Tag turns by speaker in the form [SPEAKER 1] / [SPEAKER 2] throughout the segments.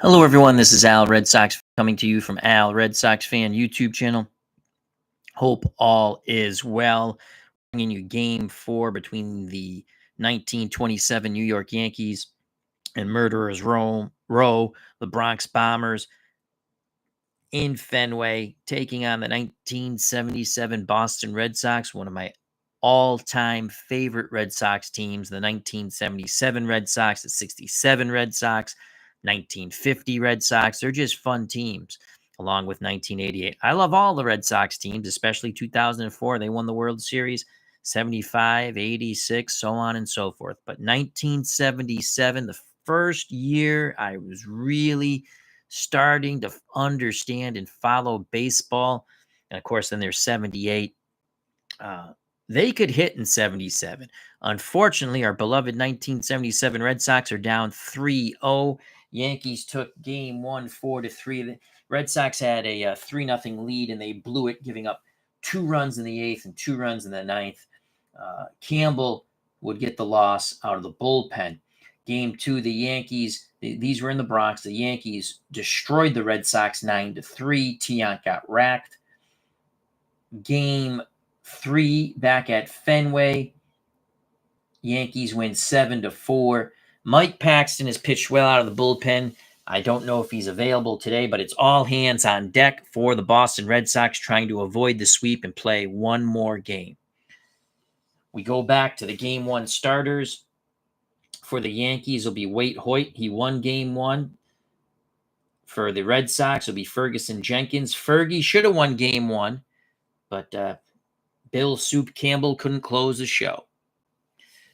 [SPEAKER 1] Hello, everyone. This is Al Red Sox coming to you from Al Red Sox Fan YouTube channel. Hope all is well. Bringing you Game 4 between the 1927 New York Yankees and Murderers Row, the Bronx Bombers in Fenway, taking on the 1977 Boston Red Sox, one of my all-time favorite Red Sox teams, the 1977 Red Sox, the 67 Red Sox, 1950 Red Sox. They're just fun teams, along with 1988. I love all the Red Sox teams, especially 2004. They won the World Series, 75, 86, so on and so forth. But 1977, the first year I was really starting to understand and follow baseball. And of course, then there's 78. They could hit in 77. Unfortunately, our beloved 1977 Red Sox are down 3-0. Yankees took game 1 4-3. The Red Sox had a 3-0 lead and they blew it, giving up 2 runs in the 8th and 2 runs in the 9th. Campbell would get the loss out of the bullpen. Game 2, the Yankees, these were in the Bronx. The Yankees destroyed the Red Sox 9-3. Tiant got racked. Game 3, back at Fenway, Yankees win 7-4. Mike Paxton has pitched well out of the bullpen. I don't know if he's available today, but it's all hands on deck for the Boston Red Sox, trying to avoid the sweep and play one more game. We go back to the Game 1 starters. For the Yankees, it'll be Waite Hoyt. He won Game 1. For the Red Sox, it'll be Ferguson Jenkins. Fergie should have won Game 1, but Bill Soup Campbell couldn't close the show.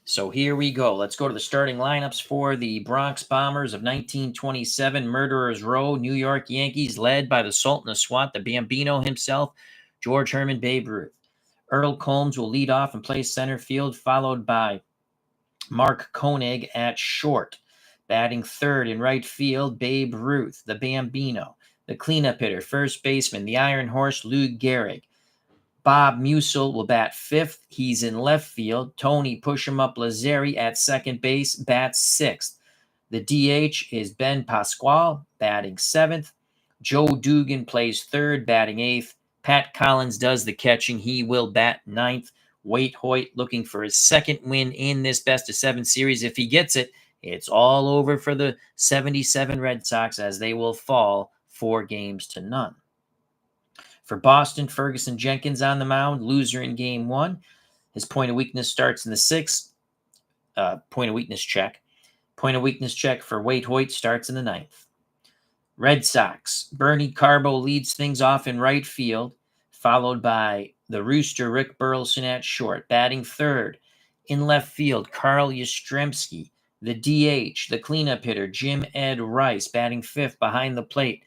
[SPEAKER 1] So here we go. Let's go to the starting lineups for the Bronx Bombers of 1927, Murderers Row, New York Yankees, led by the Sultan of Swat, the Bambino himself, George Herman Babe Ruth. Earl Combs will lead off and play center field, followed by Mark Koenig at short. Batting third in right field, Babe Ruth, the Bambino. The cleanup hitter, first baseman, the Iron Horse, Lou Gehrig. Bob Musil will bat fifth. He's in left field. Tony Push-em-up Lazzeri at second base, bats sixth. The DH is Ben Pasquale, batting seventh. Joe Dugan plays third, batting eighth. Pat Collins does the catching. He will bat ninth. Waite Hoyt looking for his second win in this best-of-7 series. If he gets it, it's all over for the 77 Red Sox, as they will fall 4-0. For Boston, Ferguson Jenkins on the mound, loser in Game 1. His point of weakness starts in the 6th. Point of weakness check. Point of weakness check for Waite Hoyt starts in the 9th. Red Sox, Bernie Carbo leads things off in right field, followed by the Rooster Rick Burleson at short. Batting third in left field, Carl Yastrzemski. The DH, the cleanup hitter, Jim Ed Rice, batting fifth behind the plate.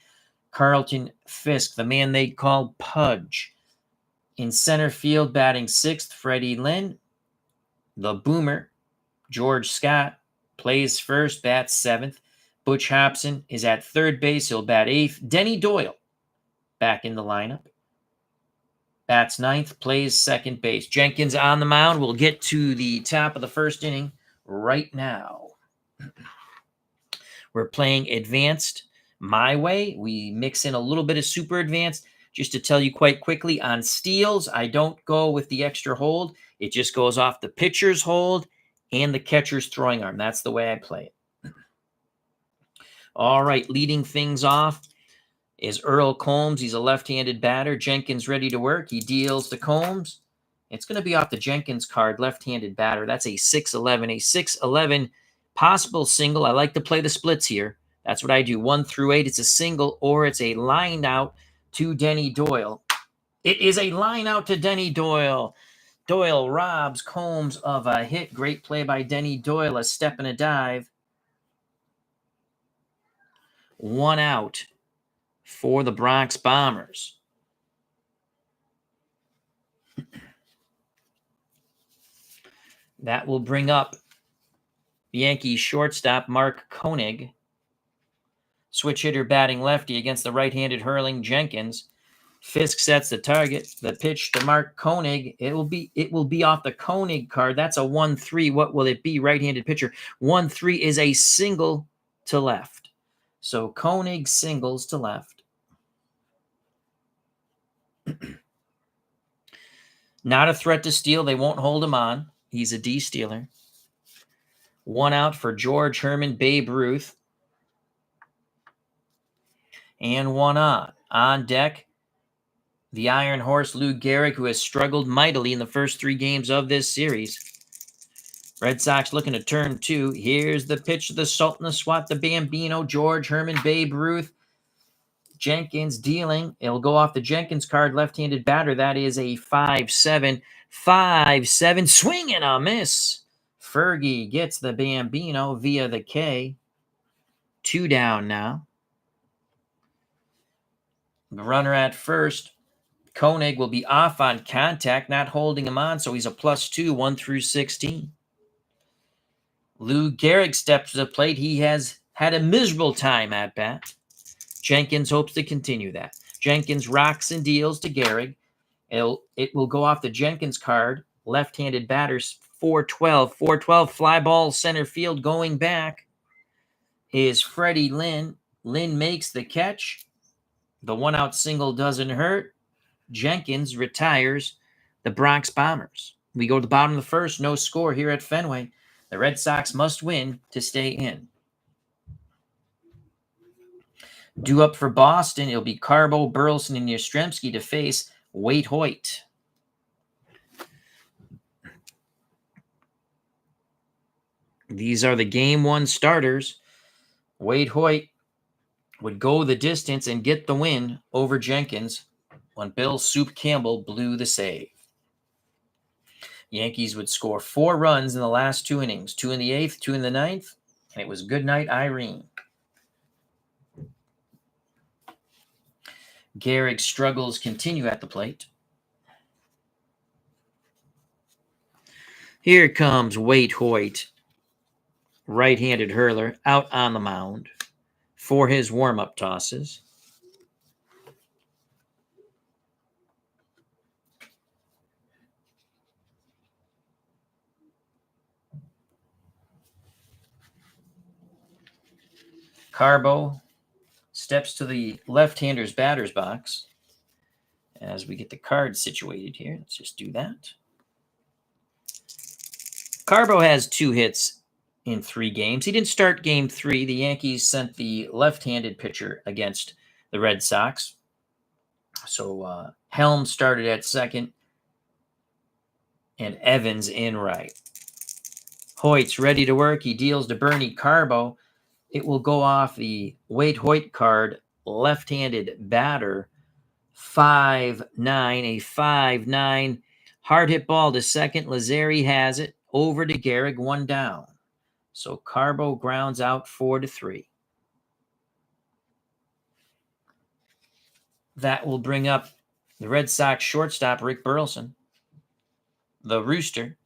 [SPEAKER 1] Carlton Fisk, the man they call Pudge. In center field, batting sixth, Freddie Lynn. The Boomer, George Scott, plays first, bats seventh. Butch Hobson is at third base. He'll bat eighth. Denny Doyle, back in the lineup, bats ninth, plays second base. Jenkins on the mound. We'll get to the top of the first inning right now. We're playing advanced my way. We mix in a little bit of super advanced. Just to tell you quite quickly, on steals, I don't go with the extra hold. It just goes off the pitcher's hold and the catcher's throwing arm. That's the way I play it. All right, leading things off is Earl Combs. He's a left-handed batter. Jenkins ready to work. He deals to Combs. It's going to be off the Jenkins card, left-handed batter. That's a 6-11. A 6-11 possible single. I like to play the splits here. That's what I do. 1 through 8, it's a single, or it's a line out to Denny Doyle. It is a line out to Denny Doyle. Doyle robs Combs of a hit. Great play by Denny Doyle. A step and a dive. 1 out for the Bronx Bombers. That will bring up Yankees shortstop Mark Koenig. Switch hitter batting lefty against the right-handed hurling Jenkins. Fisk sets the target. The pitch to Mark Koenig. It will be off the Koenig card. That's a 1-3. What will it be? Right-handed pitcher. 1-3 is a single to left. So Koenig singles to left. Not a threat to steal. They won't hold him on. He's a D-stealer. One out for George Herman, Babe Ruth. And one on. On deck, the Iron Horse, Lou Gehrig, who has struggled mightily in the first 3 games of this series. Red Sox looking to turn 2. Here's the pitch to the Sultan, the Swat, the Bambino, George Herman, Babe Ruth. Jenkins dealing. It'll go off the Jenkins card, left-handed batter. That is a 5-7. 5-7. Swing and a miss. Fergie gets the Bambino via the K. 2 down now. The runner at first. Koenig will be off on contact, not holding him on, so he's a +2, 1 through 16. Lou Gehrig steps to the plate. He has had a miserable time at bat. Jenkins hopes to continue that. Jenkins rocks and deals to Gehrig. It will go off the Jenkins card. Left-handed batters, 4-12. 4-12, fly ball center field. Going back is Freddie Lynn. Lynn makes the catch. The one-out single doesn't hurt. Jenkins retires the Bronx Bombers. We go to the bottom of the first. No score here at Fenway. The Red Sox must win to stay in. Due up for Boston, it'll be Carbo, Burleson, and Yastrzemski to face Waite Hoyt. These are the Game 1 starters. Waite Hoyt would go the distance and get the win over Jenkins when Bill Soup Campbell blew the save. Yankees would score 4 runs in the last 2 innings, 2 in the 8th, 2 in the 9th, and it was goodnight, Irene. Gehrig's struggles continue at the plate. Here comes Waite Hoyt, right-handed hurler, out on the mound for his warm-up tosses. Carbo steps to the left-hander's batter's box as we get the cards situated here. Let's just do that. Carbo has 2 hits in 3 games. He didn't start game 3. The Yankees sent the left-handed pitcher against the Red Sox. So Helm started at second and Evans in right. Hoyt's ready to work. He deals to Bernie Carbo. It will go off the Waite Hoyt card, left-handed batter, 5-9, a 5-9. Hard hit ball to second. Lazzeri has it. Over to Gehrig, 1 down. So Carbo grounds out 4-3. That will bring up the Red Sox shortstop, Rick Burleson, the Rooster.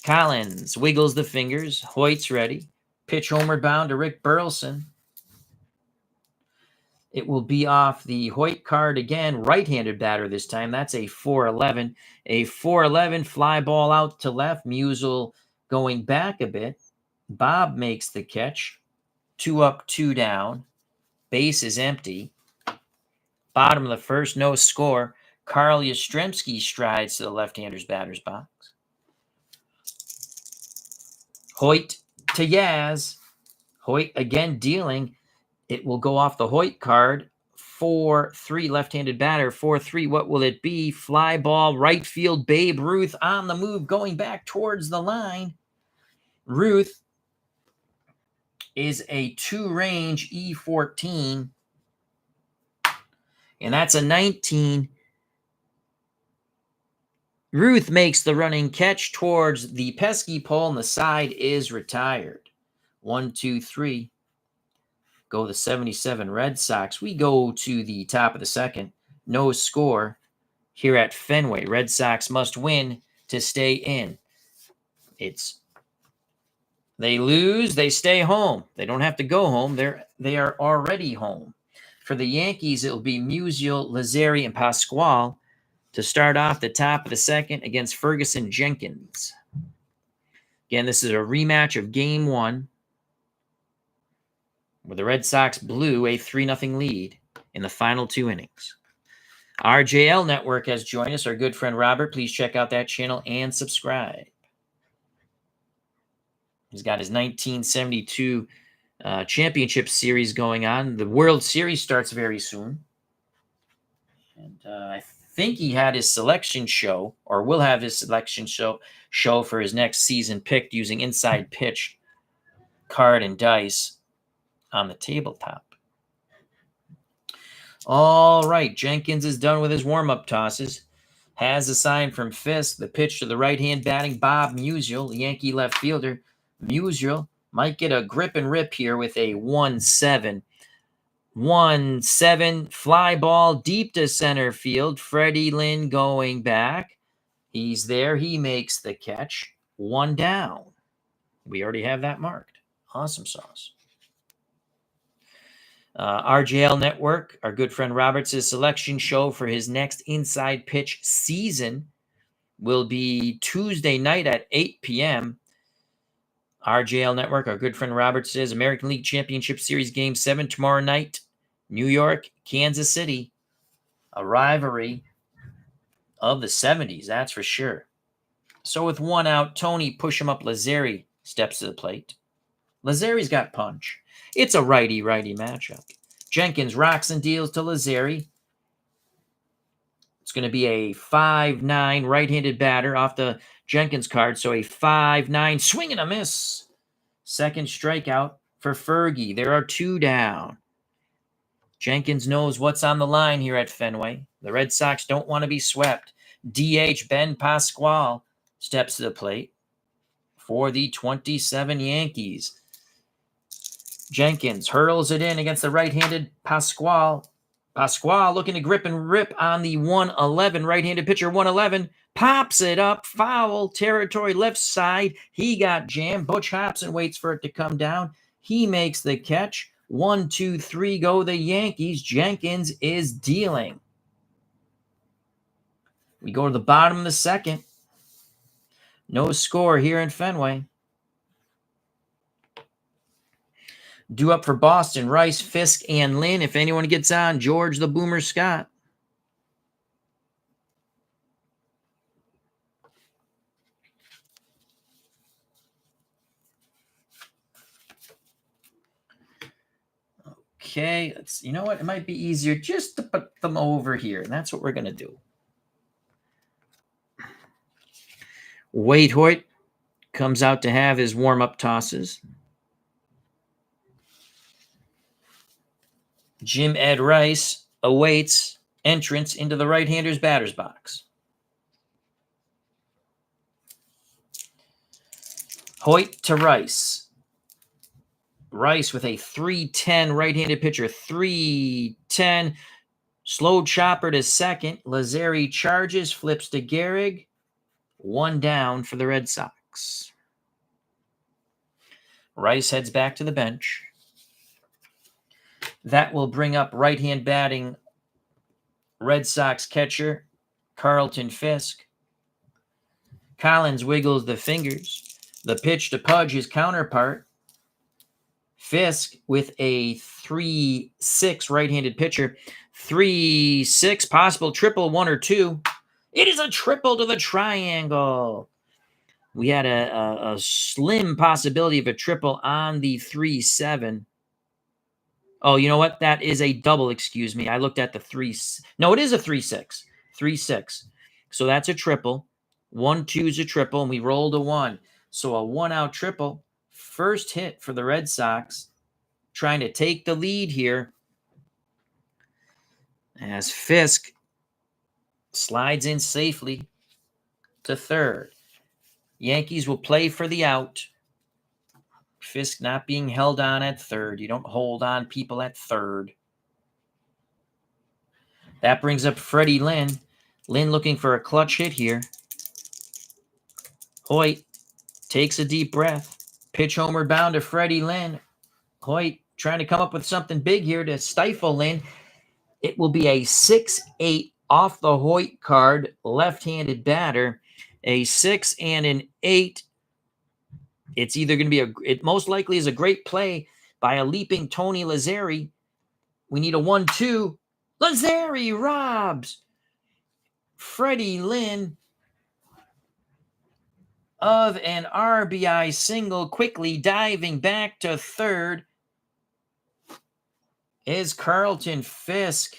[SPEAKER 1] Collins wiggles the fingers. Hoyt's ready. Pitch homeward bound to Rick Burleson. It will be off the Hoyt card again. Right-handed batter this time. That's a 4-11. A 4-11 fly ball out to left. Musial going back a bit. Bob makes the catch. 2 up, 2 down. Base is empty. Bottom of the first, no score. Carl Yastrzemski strides to the left-hander's batter's box. Hoyt to Yaz. Hoyt again dealing. It will go off the Hoyt card. 4-3 left-handed batter. 4-3. What will it be? Fly ball, right field. Babe Ruth on the move, going back towards the line. Ruth is a 2-range E14. And that's a 19. Ruth makes the running catch towards the pesky pole, and the side is retired. 1, 2, 3. Go the 77 Red Sox. We go to the top of the second. No score here at Fenway. Red Sox must win to stay in. They lose, they stay home. They don't have to go home. They are already home. For the Yankees, it will be Musial, Lazzeri, and Pasquale to start off the top of the second against Ferguson Jenkins. Again, this is a rematch of Game 1, where the Red Sox blew a 3-0 lead in the final 2 innings. RJL Network has joined us, our good friend Robert. Please check out that channel and subscribe. He's got his 1972 championship series going on. The World Series starts very soon. And I think he had his selection show, or will have his selection show for his next season, picked using inside pitch card and dice on the tabletop. All right, Jenkins is done with his warm-up tosses. Has a sign from Fisk. The pitch to the right-hand batting Bob Musial, the Yankee left fielder. Musial might get a grip and rip here with a 1-7. 1-7, fly ball deep to center field. Freddie Lynn going back. He's there. He makes the catch. 1 down. We already have that marked. Awesome sauce. RJL Network, our good friend Roberts' selection show for his next inside pitch season will be Tuesday night at 8 p.m. RJL Network, our good friend Roberts says American League Championship Series Game 7 tomorrow night, New York, Kansas City. A rivalry of the 70s, that's for sure. So with 1 out, Tony push-him-up Lazzeri steps to the plate. Lazzeri's got punch. It's a righty-righty matchup. Jenkins rocks and deals to Lazzeri. It's going to be a 5-9 right-handed batter off the Jenkins card. So a 5-9 swing and a miss. Second strikeout for Fergie. There are 2 down. Jenkins knows what's on the line here at Fenway. The Red Sox don't want to be swept. DH Ben Pasquale steps to the plate for the 27 Yankees. Jenkins hurls it in against the right-handed Pasquale. Pasquale looking to grip and rip on the 1-11. Right-handed pitcher 1-11 pops it up. Foul territory left side. He got jammed. Butch Hobson waits for it to come down. He makes the catch. 1, 2, 3 go the Yankees. Jenkins is dealing. We go to the bottom of the second. No score here in Fenway. Due up for Boston, Rice, Fisk, and Lynn. If anyone gets on, George the Boomer Scott. Okay, you know what? It might be easier just to put them over here, and that's what we're going to do. Wade Hoyt comes out to have his warm-up tosses. Jim Ed Rice awaits entrance into the right-hander's batter's box. Hoyt to Rice. Rice with a 3-10 right-handed pitcher. 3-10. Slow chopper to second. Lazzeri charges, flips to Gehrig. 1 down for the Red Sox. Rice heads back to the bench. That will bring up right-hand batting Red Sox catcher Carlton Fisk. Collins wiggles the fingers. The pitch to Pudge, his counterpart. Fisk with a 3-6 right-handed pitcher. 3-6, possible triple, 1 or 2. It is a triple to the triangle. We had a slim possibility of a triple on the 3-7. Oh, you know what? That is a double, excuse me. I looked at the 3. No, it is a 3-6. 3-6. So that's a triple. 1-2 is a triple, and we rolled a 1. So a 1-out triple. First hit for the Red Sox. Trying to take the lead here. As Fisk slides in safely to third. Yankees will play for the out. Fisk not being held on at third. You don't hold on people at third. That brings up Freddie Lynn. Lynn looking for a clutch hit here. Hoyt takes a deep breath. Pitch homeward bound to Freddie Lynn. Hoyt trying to come up with something big here to stifle Lynn. It will be a 6-8 off the Hoyt card, left-handed batter. A 6 and an 8 It's either going to be it most likely is a great play by a leaping Tony Lazzeri. We need a 1-2. Lazzeri robs Freddie Lynn of an RBI single. Quickly diving back to third is Carlton Fisk.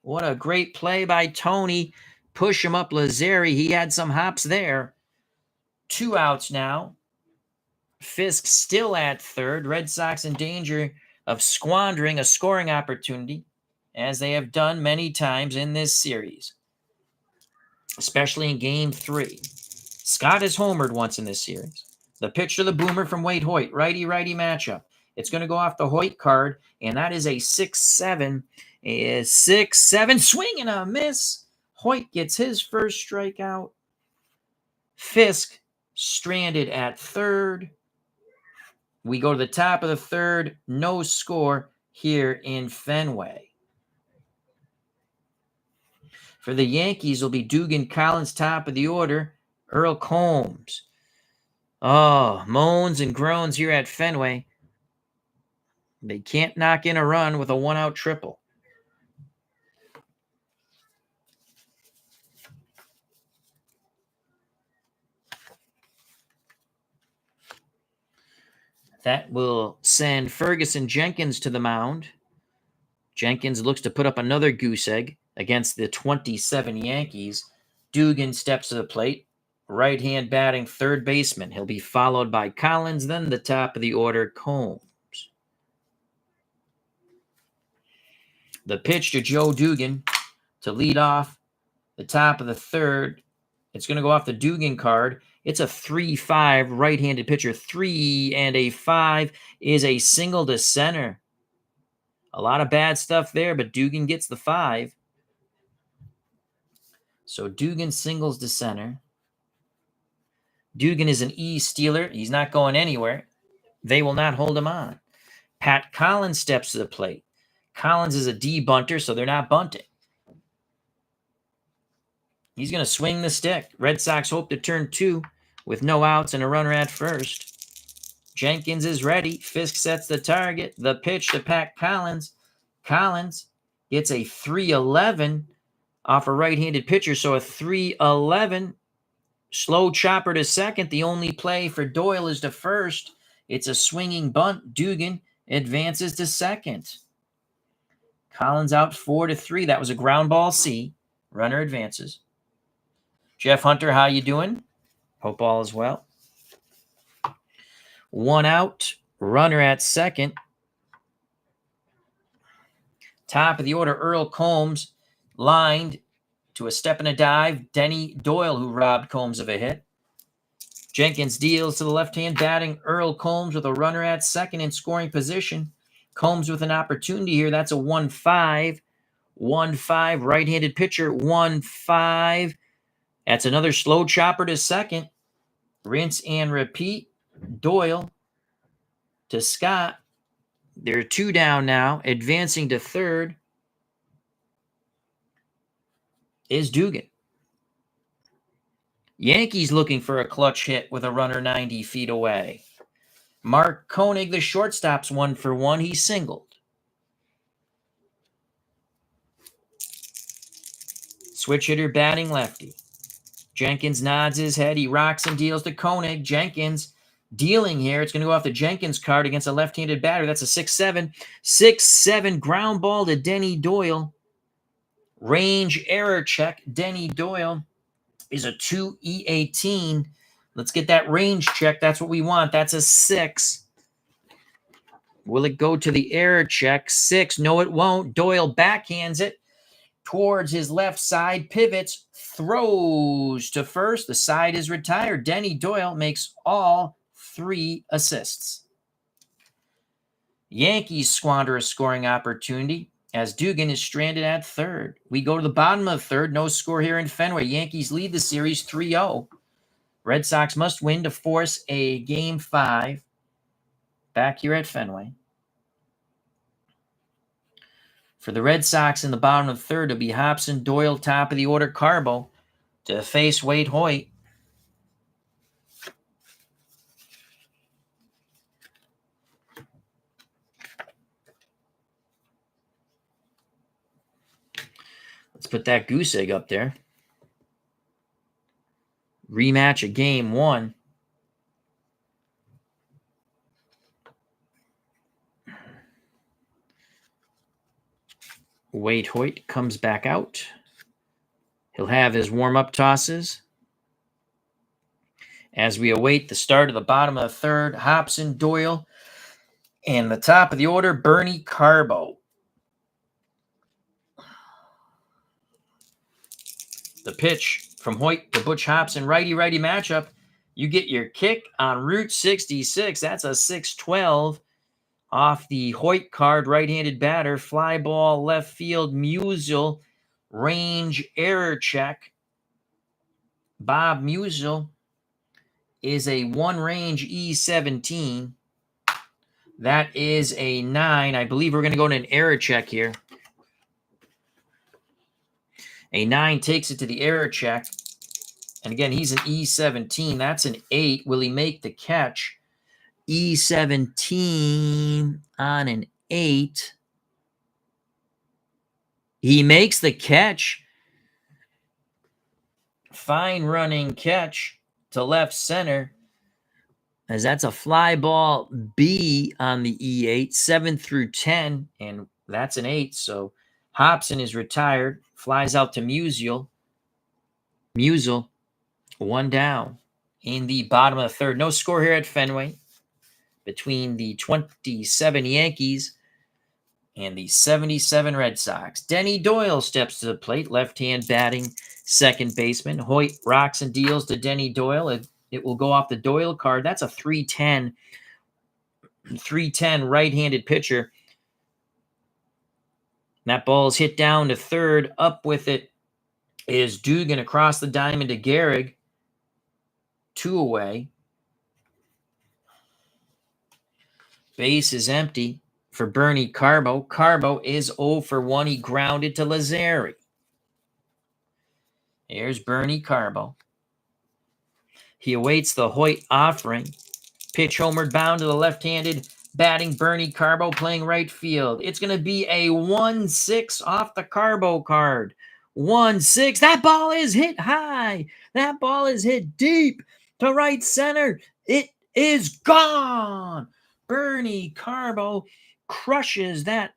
[SPEAKER 1] What a great play by Tony. Push him up Lazzeri. He had some hops there. 2 outs now. Fisk still at third. Red Sox in danger of squandering a scoring opportunity, as they have done many times in this series, especially in Game 3. Scott has homered once in this series. The pitch to the boomer from Wade Hoyt, righty-righty matchup. It's going to go off the Hoyt card, and that is a 6-7. 6-7, swing and a miss. Hoyt gets his first strikeout. Fisk stranded at third. We go to the top of the third, no score here in Fenway. For the Yankees will be Dugan, Collins, top of the order. Earl Combs. Oh, moans and groans here at Fenway. They can't knock in a run with a 1-out triple. That will send Ferguson Jenkins to the mound. Jenkins looks to put up another goose egg against the 27 Yankees. Dugan steps to the plate. Right-hand batting third baseman. He'll be followed by Collins, then the top of the order, Combs. The pitch to Joe Dugan to lead off the top of the third. It's going to go off the Dugan card. It's a 3-5 right-handed pitcher. 3 and a 5 is a single to center. A lot of bad stuff there, but Dugan gets the 5. So Dugan singles to center. Dugan is an E-stealer. He's not going anywhere. They will not hold him on. Pat Collins steps to the plate. Collins is a D-bunter, so they're not bunting. He's going to swing the stick. Red Sox hope to turn 2 with no outs and a runner at first. Jenkins is ready. Fisk sets the target. The pitch to Pat Collins. Collins gets a 3-11 off a right-handed pitcher, so a 3-11. Slow chopper to second. The only play for Doyle is to first. It's a swinging bunt. Dugan advances to second. Collins out 4-3. That was a ground ball C. Runner advances. Jeff Hunter, how you doing? Hope all is well. 1 out. Runner at second. Top of the order, Earl Combs lined to a step and a dive. Denny Doyle, who robbed Combs of a hit. Jenkins deals to the left-hand batting Earl Combs with a runner at second in scoring position. Combs with an opportunity here. That's a 1-5. 1-5. Right-handed pitcher, 1-5. That's another slow chopper to second. Rinse and repeat. Doyle to Scott. There are 2 down now. Advancing to third is Dugan. Yankees looking for a clutch hit with a runner 90 feet away. Mark Koenig, the shortstop's 1 for 1. He singled. Switch hitter batting lefty. Jenkins nods his head. He rocks and deals to Koenig. Jenkins dealing here. It's going to go off the Jenkins card against a left-handed batter. That's a 6-7. 6-7 ground ball to Denny Doyle. Range error check. Denny Doyle is a 2E18. Let's get that range check. That's what we want. That's a 6. Will it go to the error check? 6. No, it won't. Doyle backhands it towards his left side, pivots, throws to first. The side is retired. Denny Doyle makes all 3 assists. Yankees squander a scoring opportunity as Dugan is stranded at third. We go to the bottom of the third. No score here in Fenway. Yankees lead the series 3-0. Red Sox must win to force a Game 5 back here at Fenway. For the Red Sox in the bottom of the third, it'll be Hobson, Doyle, top of the order, Carbo to face Wade Hoyt. Let's put that goose egg up there. Rematch of game 1. Wade Hoyt comes back out. He'll have his warm-up tosses. As we await the start of the bottom of the third, Hobson, Doyle, and the top of the order, Bernie Carbo. The pitch from Hoyt to Butch Hobson, righty-righty matchup. You get your kick on Route 66. That's a 6-12 off the Hoyt card, right-handed batter. Fly ball, left field, Musial, range error check. Bob Musial is a one-range E17. That is a 9. I believe we're going to go to an error check here. A 9 takes it to the error check. And again, he's an E17. That's an 8. Will he make the catch? E17 on an 8. He makes the catch. Fine running catch to left center, as that's a fly ball B on the E8, 7 through 10, and that's an 8. So Hobson is retired, flies out to Musial. Musial, 1 down in the bottom of the third. No score here at Fenway between the 27 Yankees and the 77 Red Sox. Denny Doyle steps to the plate, left-hand batting second baseman. Hoyt rocks and deals to Denny Doyle. It will go off the Doyle card. That's a 3-10 right-handed pitcher. That ball is hit down to third. Up with it is Dugan across the diamond to Gehrig. 2 away. Base is empty for Bernie Carbo. Carbo is 0 for 1. He grounded to Lazzari. Here's Bernie Carbo. He awaits the Hoyt offering. Pitch homeward bound to the left-handed batting Bernie Carbo, playing right field. It's going to be a 1-6 off the Carbo card. 1-6. That ball is hit high. That ball is hit deep to right center. It is gone. Bernie Carbo crushes that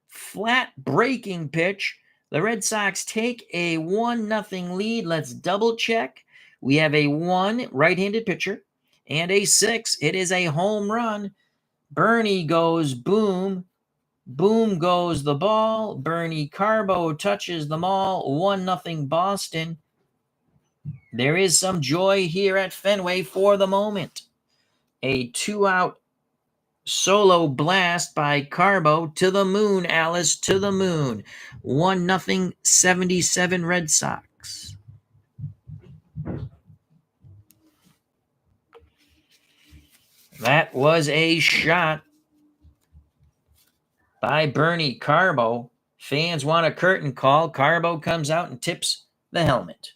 [SPEAKER 1] flat breaking pitch. The Red Sox take a 1-0 lead. Let's double check. We have a 1 right-handed pitcher and a 6. It is a home run. Bernie goes boom. Boom goes the ball. Bernie Carbo touches them all. 1-0 Boston. There is some joy here at Fenway for the moment. A 2-out solo blast by Carbo. To the moon, Alice, to the moon. 1-0 77 Red Sox. That was a shot by Bernie Carbo. Fans want a curtain call. Carbo comes out and tips the helmet.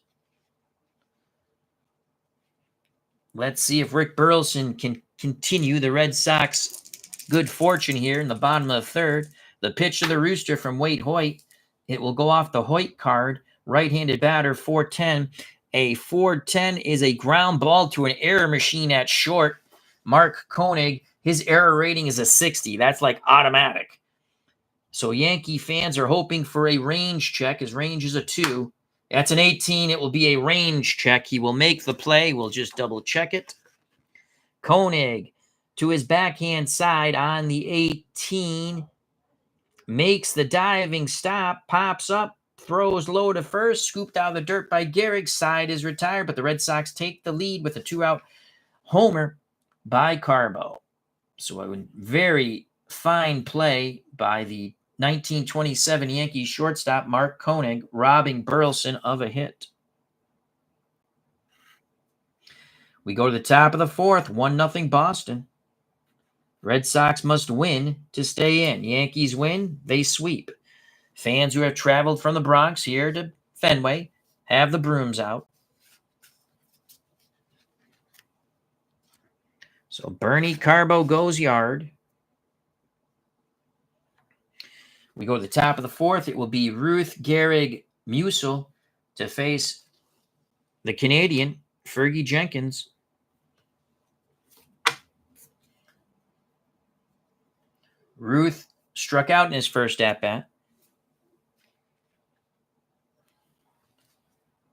[SPEAKER 1] Let's see if Rick Burleson can continue the Red Sox good fortune here in the bottom of the third. The pitch to the rooster from Wade Hoyt. It will go off the Hoyt card. Right-handed batter, 4-10. A 4-10 is a ground ball to an error machine at short. Mark Koenig, his error rating is a 60. That's like automatic. So Yankee fans are hoping for a range check. His range is a 2. That's an 18. It will be a range check. He will make the play. We'll just double check it. Koenig to his backhand side on the 18. Makes the diving stop. Pops up. Throws low to first. Scooped out of the dirt by Gehrig. Side is retired, but the Red Sox take the lead with a 2-out homer by Carbo. So a very fine play by the 1927 Yankees shortstop Mark Koenig, robbing Burleson of a hit. We go to the top of the fourth, 1-0 Boston. Red Sox must win to stay in. Yankees win, they sweep. Fans who have traveled from the Bronx here to Fenway have the brooms out. So Bernie Carbo goes yard. We go to the top of the fourth. It will be Ruth Gehrig Musil to face the Canadian, Fergie Jenkins. Ruth struck out in his first at-bat.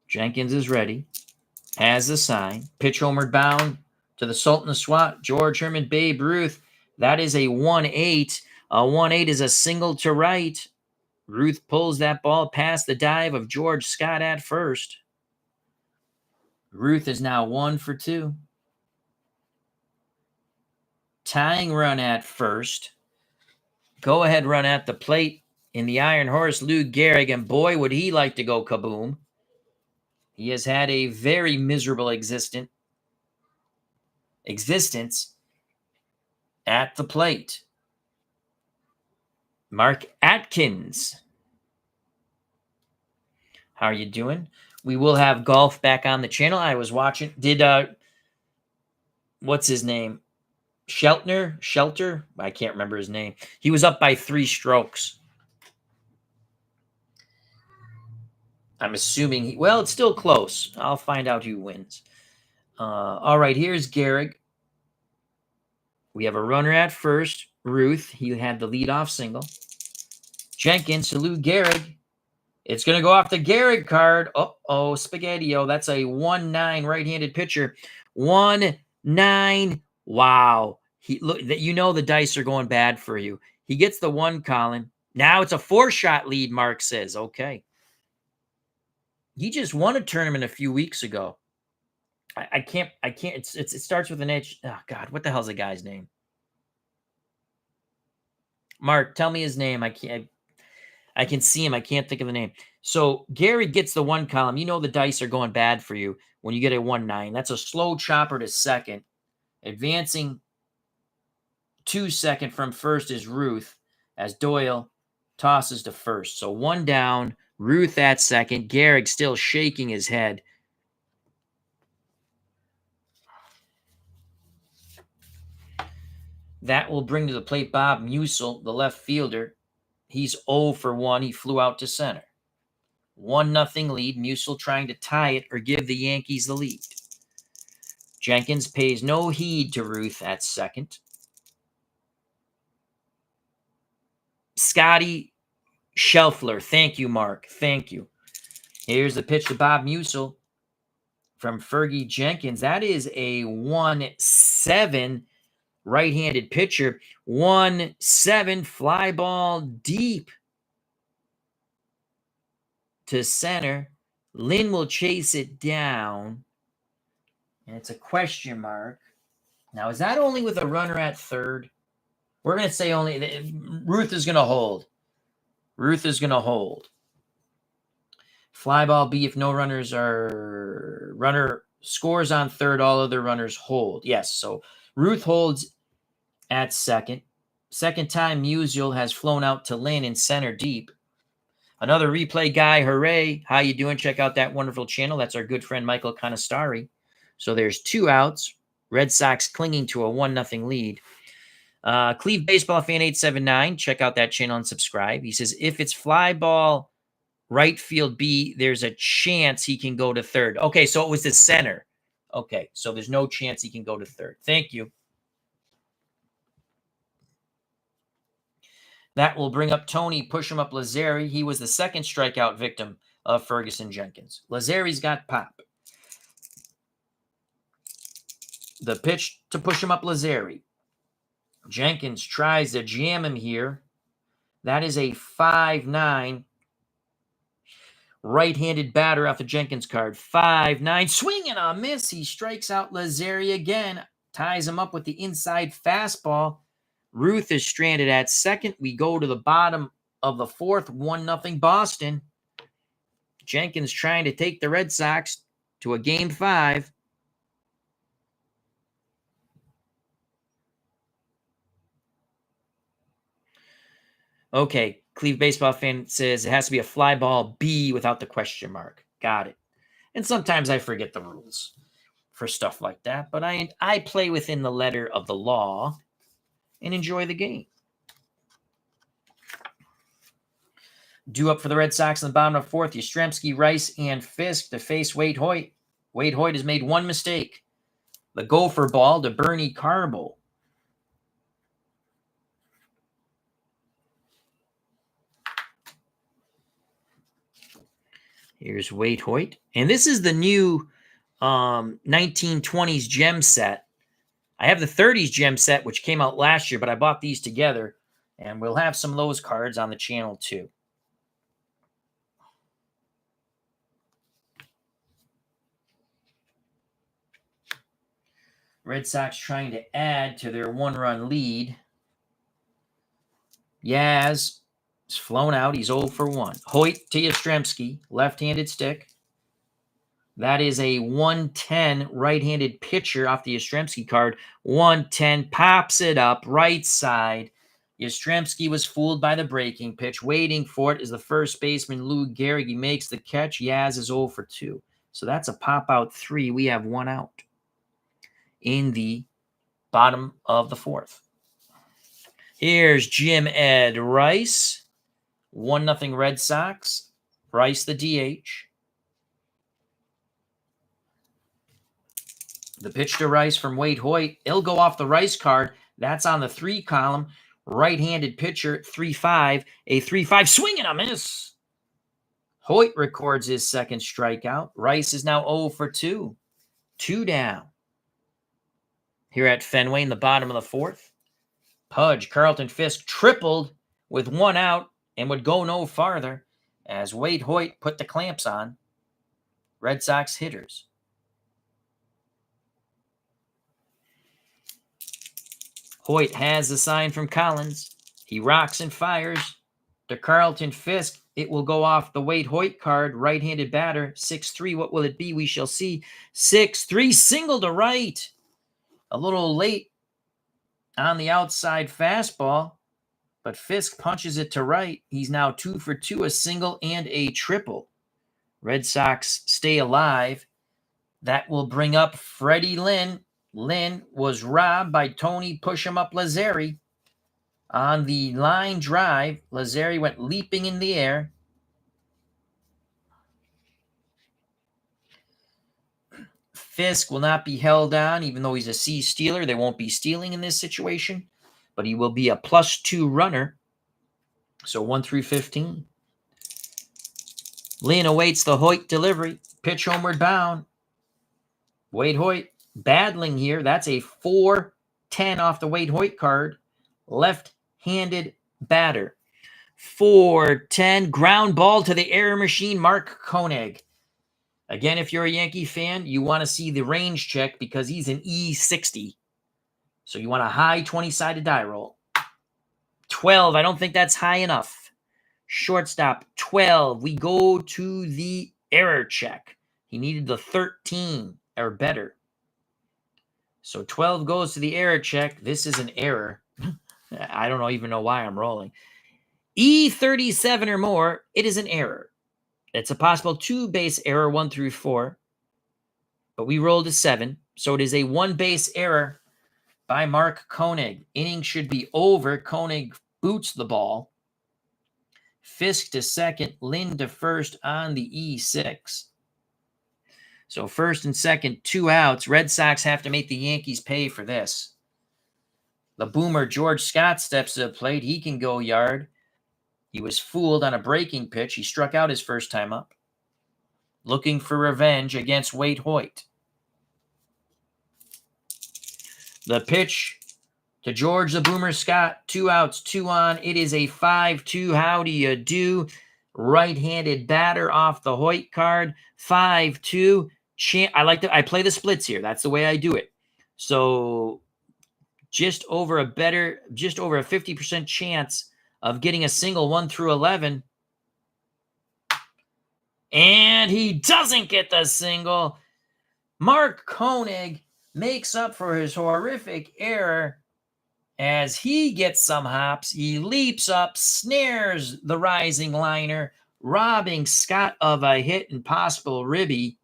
[SPEAKER 1] Jenkins is ready. Has the sign. Pitch homered bound to the Sultan of Swat, George Herman Babe Ruth. That is a 1-8. A 1-8 is a single to right. Ruth pulls that ball past the dive of George Scott at first. Ruth is now 1 for 2. Tying run at first. Go ahead run at the plate in the Iron Horse, Lou Gehrig, and boy, would he like to go kaboom. He has had a very miserable existence at the plate. Mark Atkins. How are you doing? We will have golf back on the channel. I was watching. What's his name? Shelter? I can't remember his name. He was up by 3 strokes. I'm assuming well, it's still close. I'll find out who wins. All right, here's Gehrig. We have a runner at first. Ruth. He had the leadoff single. Jenkins to Lou Gehrig. It's going to go off the Gehrig card. Uh-oh, Spaghetti-O. That's a 1-9 right-handed pitcher. 1-9. Wow. You know the dice are going bad for you. He gets the 1, Colin. Now it's a 4-shot lead, Mark says. Okay. He just won a tournament a few weeks ago. I can't. It starts with an H. Oh, God. What the hell's the guy's name? Mark, tell me his name. I can see him. I can't think of the name. So Gehrig gets the 1 column. You know the dice are going bad for you when you get a 1-9. That's a slow chopper to second. Advancing to second from first is Ruth as Doyle tosses to first. So 1 down. Ruth at second. Gehrig still shaking his head. That will bring to the plate Bob Musil, the left fielder. He's 0 for 1. He flew out to center. 1-0 lead. Musil trying to tie it or give the Yankees the lead. Jenkins pays no heed to Ruth at second. Scotty Shelfler. Thank you, Mark. Thank you. Here's the pitch to Bob Musil from Fergie Jenkins. That is a 1-7 right-handed pitcher. 1-7 fly ball deep to center. Lynn will chase it down. And it's a question mark. Now, is that only with a runner at third? We're going to say only. Ruth is going to hold. Ruth is going to hold. Fly ball B if no runners are. Runner scores on third, all other runners hold. Yes, so Ruth holds at second. Second time Musil has flown out to Lynn in center deep. Another replay guy, hooray. How you doing? Check out that wonderful channel. That's our good friend Michael Conestari. So there's 2 outs. Red Sox clinging to a 1-0 lead. Cleve Baseball Fan 879. Check out that channel and subscribe. He says, if it's fly ball right field B, there's a chance he can go to third. Okay, so it was the center. Okay, so there's no chance he can go to third. Thank you. That will bring up Tony, push him up Lazzeri. He was the second strikeout victim of Ferguson Jenkins. Lazzeri's got pop. The pitch to push him up Lazzeri. Jenkins tries to jam him here. That is a 5-9 right-handed batter off the Jenkins card. 5-9. Swing and a miss. He strikes out Lazzeri again. Ties him up with the inside fastball. Ruth is stranded at second. We go to the bottom of the fourth. 1-0 Boston. Jenkins trying to take the Red Sox to a Game 5. Okay, Cleve Baseball Fan says it has to be a fly ball B without the question mark. Got it. And sometimes I forget the rules for stuff like that, but I play within the letter of the law and enjoy the game. Due up for the Red Sox in the bottom of the fourth, Yastrzemski, Rice, and Fisk to face Wade Hoyt. Wade Hoyt has made one mistake. The gopher ball to Bernie Carbo. Here's Wade Hoyt. And this is the new 1920s gem set. I have the 30s gem set, which came out last year, but I bought these together. And we'll have some of those cards on the channel too. Red Sox trying to add to their one-run lead. Yaz is flown out. He's 0 for 1. Hoyt to Yastrzemski, left-handed stick. That is a 110 right-handed pitcher off the Yastrzemski card. 110, pops it up, right side. Yastrzemski was fooled by the breaking pitch. Waiting for it is the first baseman, Lou Gehrig. He makes the catch. Yaz is 0 for 2. So that's a pop-out 3. We have 1 out in the bottom of the fourth. Here's Jim Ed Rice. 1-0 Red Sox. Rice the DH. The pitch to Rice from Wade Hoyt. It'll go off the Rice card. That's on the 3 column. Right-handed pitcher, 3-5. A 3-5 swing and a miss. Hoyt records his second strikeout. Rice is now 0 for 2. 2 down. Here at Fenway in the bottom of the fourth. Pudge, Carlton Fisk tripled with 1 out and would go no farther as Wade Hoyt put the clamps on Red Sox hitters. Hoyt has the sign from Collins. He rocks and fires to Carlton Fisk. It will go off the Wade Hoyt card. Right-handed batter, 6-3. What will it be? We shall see. 6-3, single to right. A little late on the outside fastball, but Fisk punches it to right. He's now 2 for 2, a single and a triple. Red Sox stay alive. That will bring up Freddie Lynn. Lynn was robbed by Tony Push-em-up Lazzeri. On the line drive, Lazzeri went leaping in the air. Fisk will not be held on, even though he's a C stealer. They won't be stealing in this situation, but he will be a +2 runner. So 1 through 15. Lynn awaits the Hoyt delivery. Pitch homeward bound. Wade Hoyt battling here. That's a 4-10 off the Wade Hoyt card. Left-handed batter. 4-10. Ground ball to the error machine, Mark Koenig. Again, if you're a Yankee fan, you want to see the range check because he's an E60. So you want a high 20-sided die roll. 12. I don't think that's high enough. Shortstop, 12. We go to the error check. He needed the 13 or better. So 12 goes to the error check. This is an error. I don't even know why I'm rolling. E37 or more, it is an error. It's a possible 2-base error, 1 through 4. But we rolled a 7. So it is a 1-base error by Mark Koenig. Inning should be over. Koenig boots the ball. Fisk to second. Lynn to first on the E6. So first and second, 2 outs. Red Sox have to make the Yankees pay for this. The boomer, George Scott, steps to the plate. He can go yard. He was fooled on a breaking pitch. He struck out his first time up. Looking for revenge against Wade Hoyt. The pitch to George the Boomer Scott. 2 outs, 2 on. It is a 5-2. How do you do? Right-handed batter off the Hoyt card. 5-2. I play the splits here. That's the way I do it. So just over a 50% chance of getting a single 1 through 11. And he doesn't get the single. Mark Koenig makes up for his horrific error as he gets some hops. He leaps up, snares the rising liner, robbing Scott of a hit and possible ribby,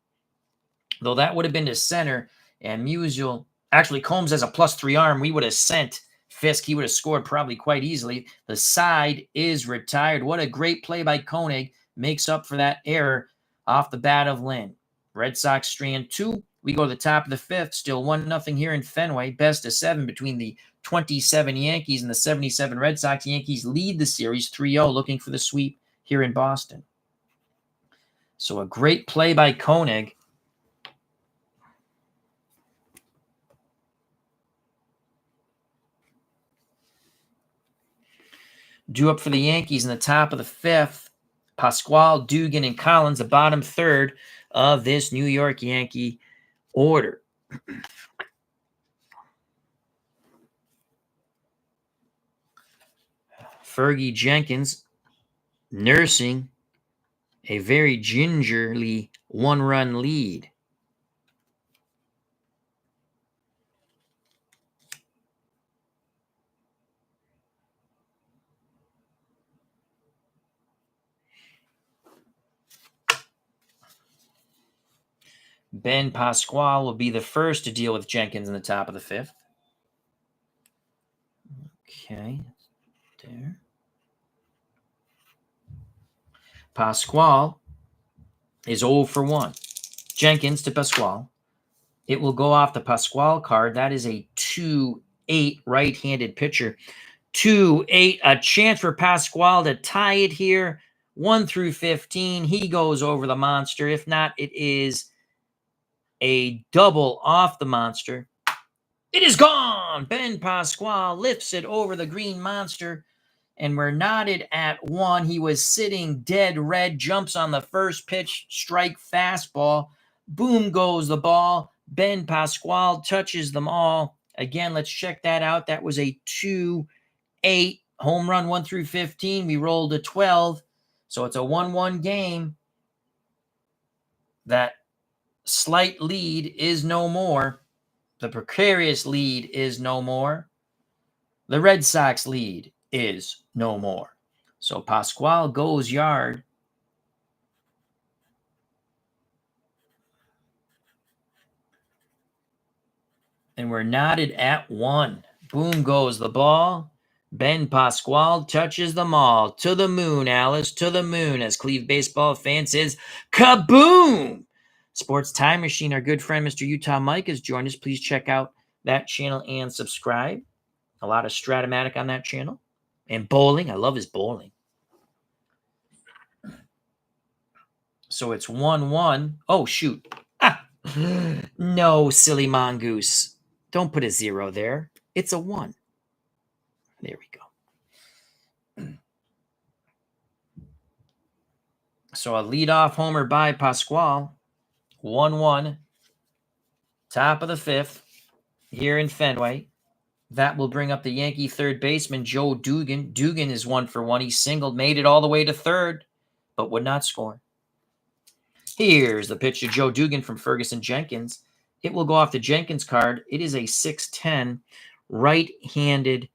[SPEAKER 1] though that would have been to center. And Musial, actually Combs has a +3 arm. We would have sent Fisk, he would have scored probably quite easily. The side is retired. What a great play by Koenig. Makes up for that error off the bat of Lynn. Red Sox strand 2. We go to the top of the 5th. Still 1-0 here in Fenway. Best of 7 between the 27 Yankees and the 77 Red Sox. Yankees lead the series 3-0, looking for the sweep here in Boston. So a great play by Koenig. Due up for the Yankees in the top of the 5th. Pasquale, Dugan, and Collins, the bottom third of this New York Yankee order. Fergie Jenkins nursing a very gingerly 1-run lead. Ben Pasquale will be the first to deal with Jenkins in the top of the 5th. Okay, there. Pasquale is 0 for 1. Jenkins to Pasquale. It will go off the Pasquale card. That is a 2-8 right-handed pitcher. 2-8, a chance for Pasquale to tie it here. 1 through 15. He goes over the monster. If not, it is a double off the monster. It is gone. Ben Pasquale lifts it over the green monster, and we're knotted at 1. He was sitting dead red, jumps on the first pitch, strike fastball. Boom goes the ball. Ben Pasquale touches them all. Again, let's check that out. That was a 2-8 home run, 1 through 15. We rolled a 12. So it's a 1-1 game. That slight lead is no more. The precarious lead is no more. The Red Sox lead is no more. So Pasquale goes yard. And we're knotted at 1. Boom goes the ball. Ben Pasquale touches them all. To the moon, Alice, to the moon, as Cleve baseball fan says, kaboom! Sports Time Machine, our good friend Mr. Utah Mike has joined us. Please check out that channel and subscribe. A lot of Strat-o-matic on that channel. And bowling. I love his bowling. So it's 1-1. Oh, shoot. Ah. No, silly mongoose. Don't put a 0 there. It's a 1. There we go. So a leadoff homer by Pasquale. 1-1. Top of the 5th here in Fenway. That will bring up the Yankee third baseman, Joe Dugan. Dugan is 1 for 1. He singled, made it all the way to third, but would not score. Here's the pitch to Joe Dugan from Ferguson Jenkins. It will go off the Jenkins card. It is a 6'10 right-handed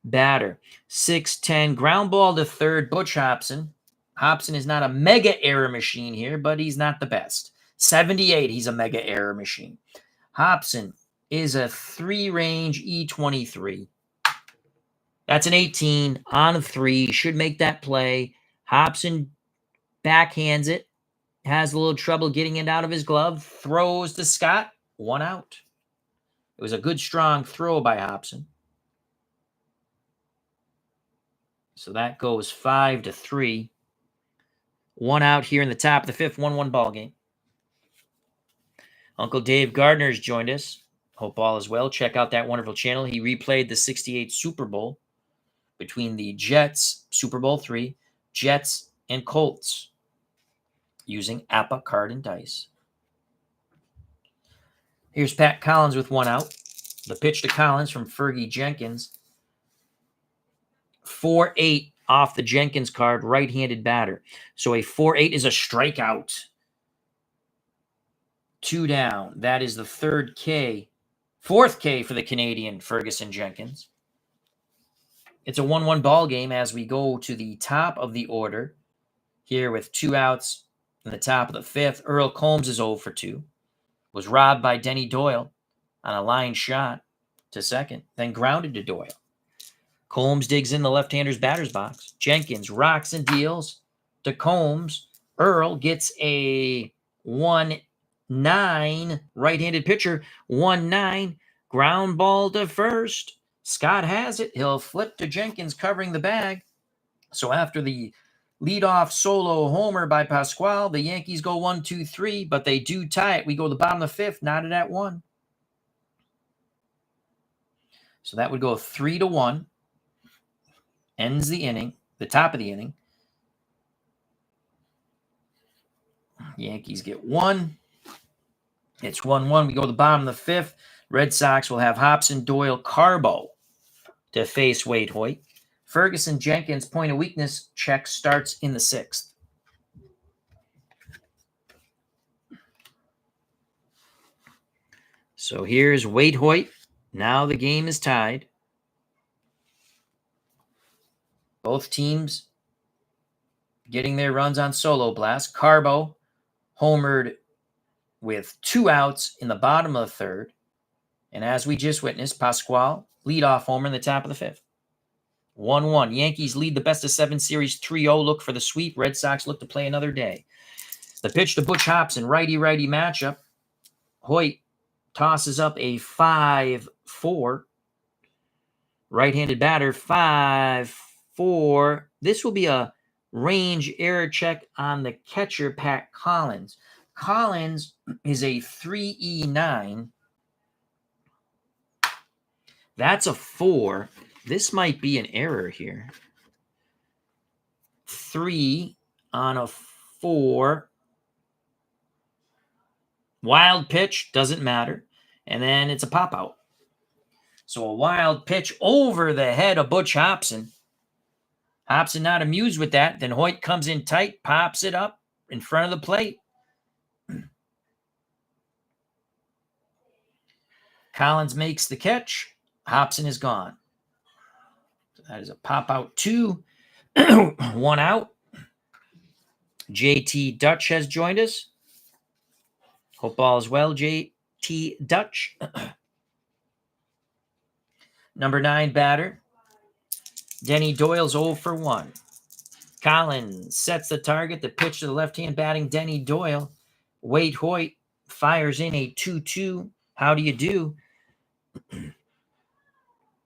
[SPEAKER 1] batter. 6'10 ground ball to third, Butch Hobson. Hobson is not a mega error machine here, but he's not the best. 78, he's a mega error machine. Hobson is a 3-range E23. That's an 18 on a 3. Should make that play. Hobson backhands it. Has a little trouble getting it out of his glove. Throws to Scott. 1 out. It was a good, strong throw by Hobson. So that goes 5-3. 1 out here in the top of the 5th. 1-1 ball game. Uncle Dave Gardner has joined us. Hope all is well. Check out that wonderful channel. He replayed the '68 Super Bowl between the Jets, Super Bowl III, Jets, and Colts using APA card and dice. Here's Pat Collins with 1 out. The pitch to Collins from Fergie Jenkins. 4-8 off the Jenkins card, right-handed batter. So a 4-8 is a strikeout. 2 down. That is the 3rd K. 4th K for the Canadian Ferguson Jenkins. It's a 1-1 ball game as we go to the top of the order here with 2 outs in the top of the 5th. Earl Combs is 0 for 2. Was robbed by Denny Doyle on a line shot to second, then grounded to Doyle. Combs digs in the left-hander's batter's box. Jenkins rocks and deals to Combs. Earl gets a 1-9 right-handed pitcher. 1-9 ground ball to first. Scott has it. He'll flip to Jenkins covering the bag. So after the leadoff solo homer by Pasquale, the Yankees go 1-2-3, but they do tie it. We go to the bottom of the fifth, knotted at 1. So that would go 3-1. Ends the inning, the top of the inning. Yankees get 1. It's 1-1. We go to the bottom of the fifth. Red Sox will have Hobson, Doyle, Carbo to face Wade Hoyt. Ferguson Jenkins point of weakness check starts in the 6th. So here's Wade Hoyt. Now the game is tied. Both teams getting their runs on solo blast. Carbo homered with 2 outs in the bottom of the 3rd. And as we just witnessed, Pasquale leadoff homer in the top of the 5th. 1-1. Yankees lead the best-of-7 series 3-0. Look for the sweep. Red Sox look to play another day. The pitch to Butch Hobson, righty-righty matchup. Hoyt tosses up a 5-4. Right-handed batter, 5-4. This will be a range error check on the catcher, Pat Collins. Collins is a 3E9. That's a 4. This might be an error here. 3 on a 4. Wild pitch, doesn't matter. And then it's a pop-out. So a wild pitch over the head of Butch Hobson. Hobson not amused with that. Then Hoyt comes in tight, pops it up in front of the plate. Collins makes the catch. Hobson is gone. So that is a pop-out 2. 1 out. JT Dutch has joined us. Hope all is well, JT Dutch. Number 9 batter. Denny Doyle's 0 for 1. Collins sets the target. The pitch to the left-hand batting Denny Doyle. Wade Hoyt fires in a 2-2. How do you do?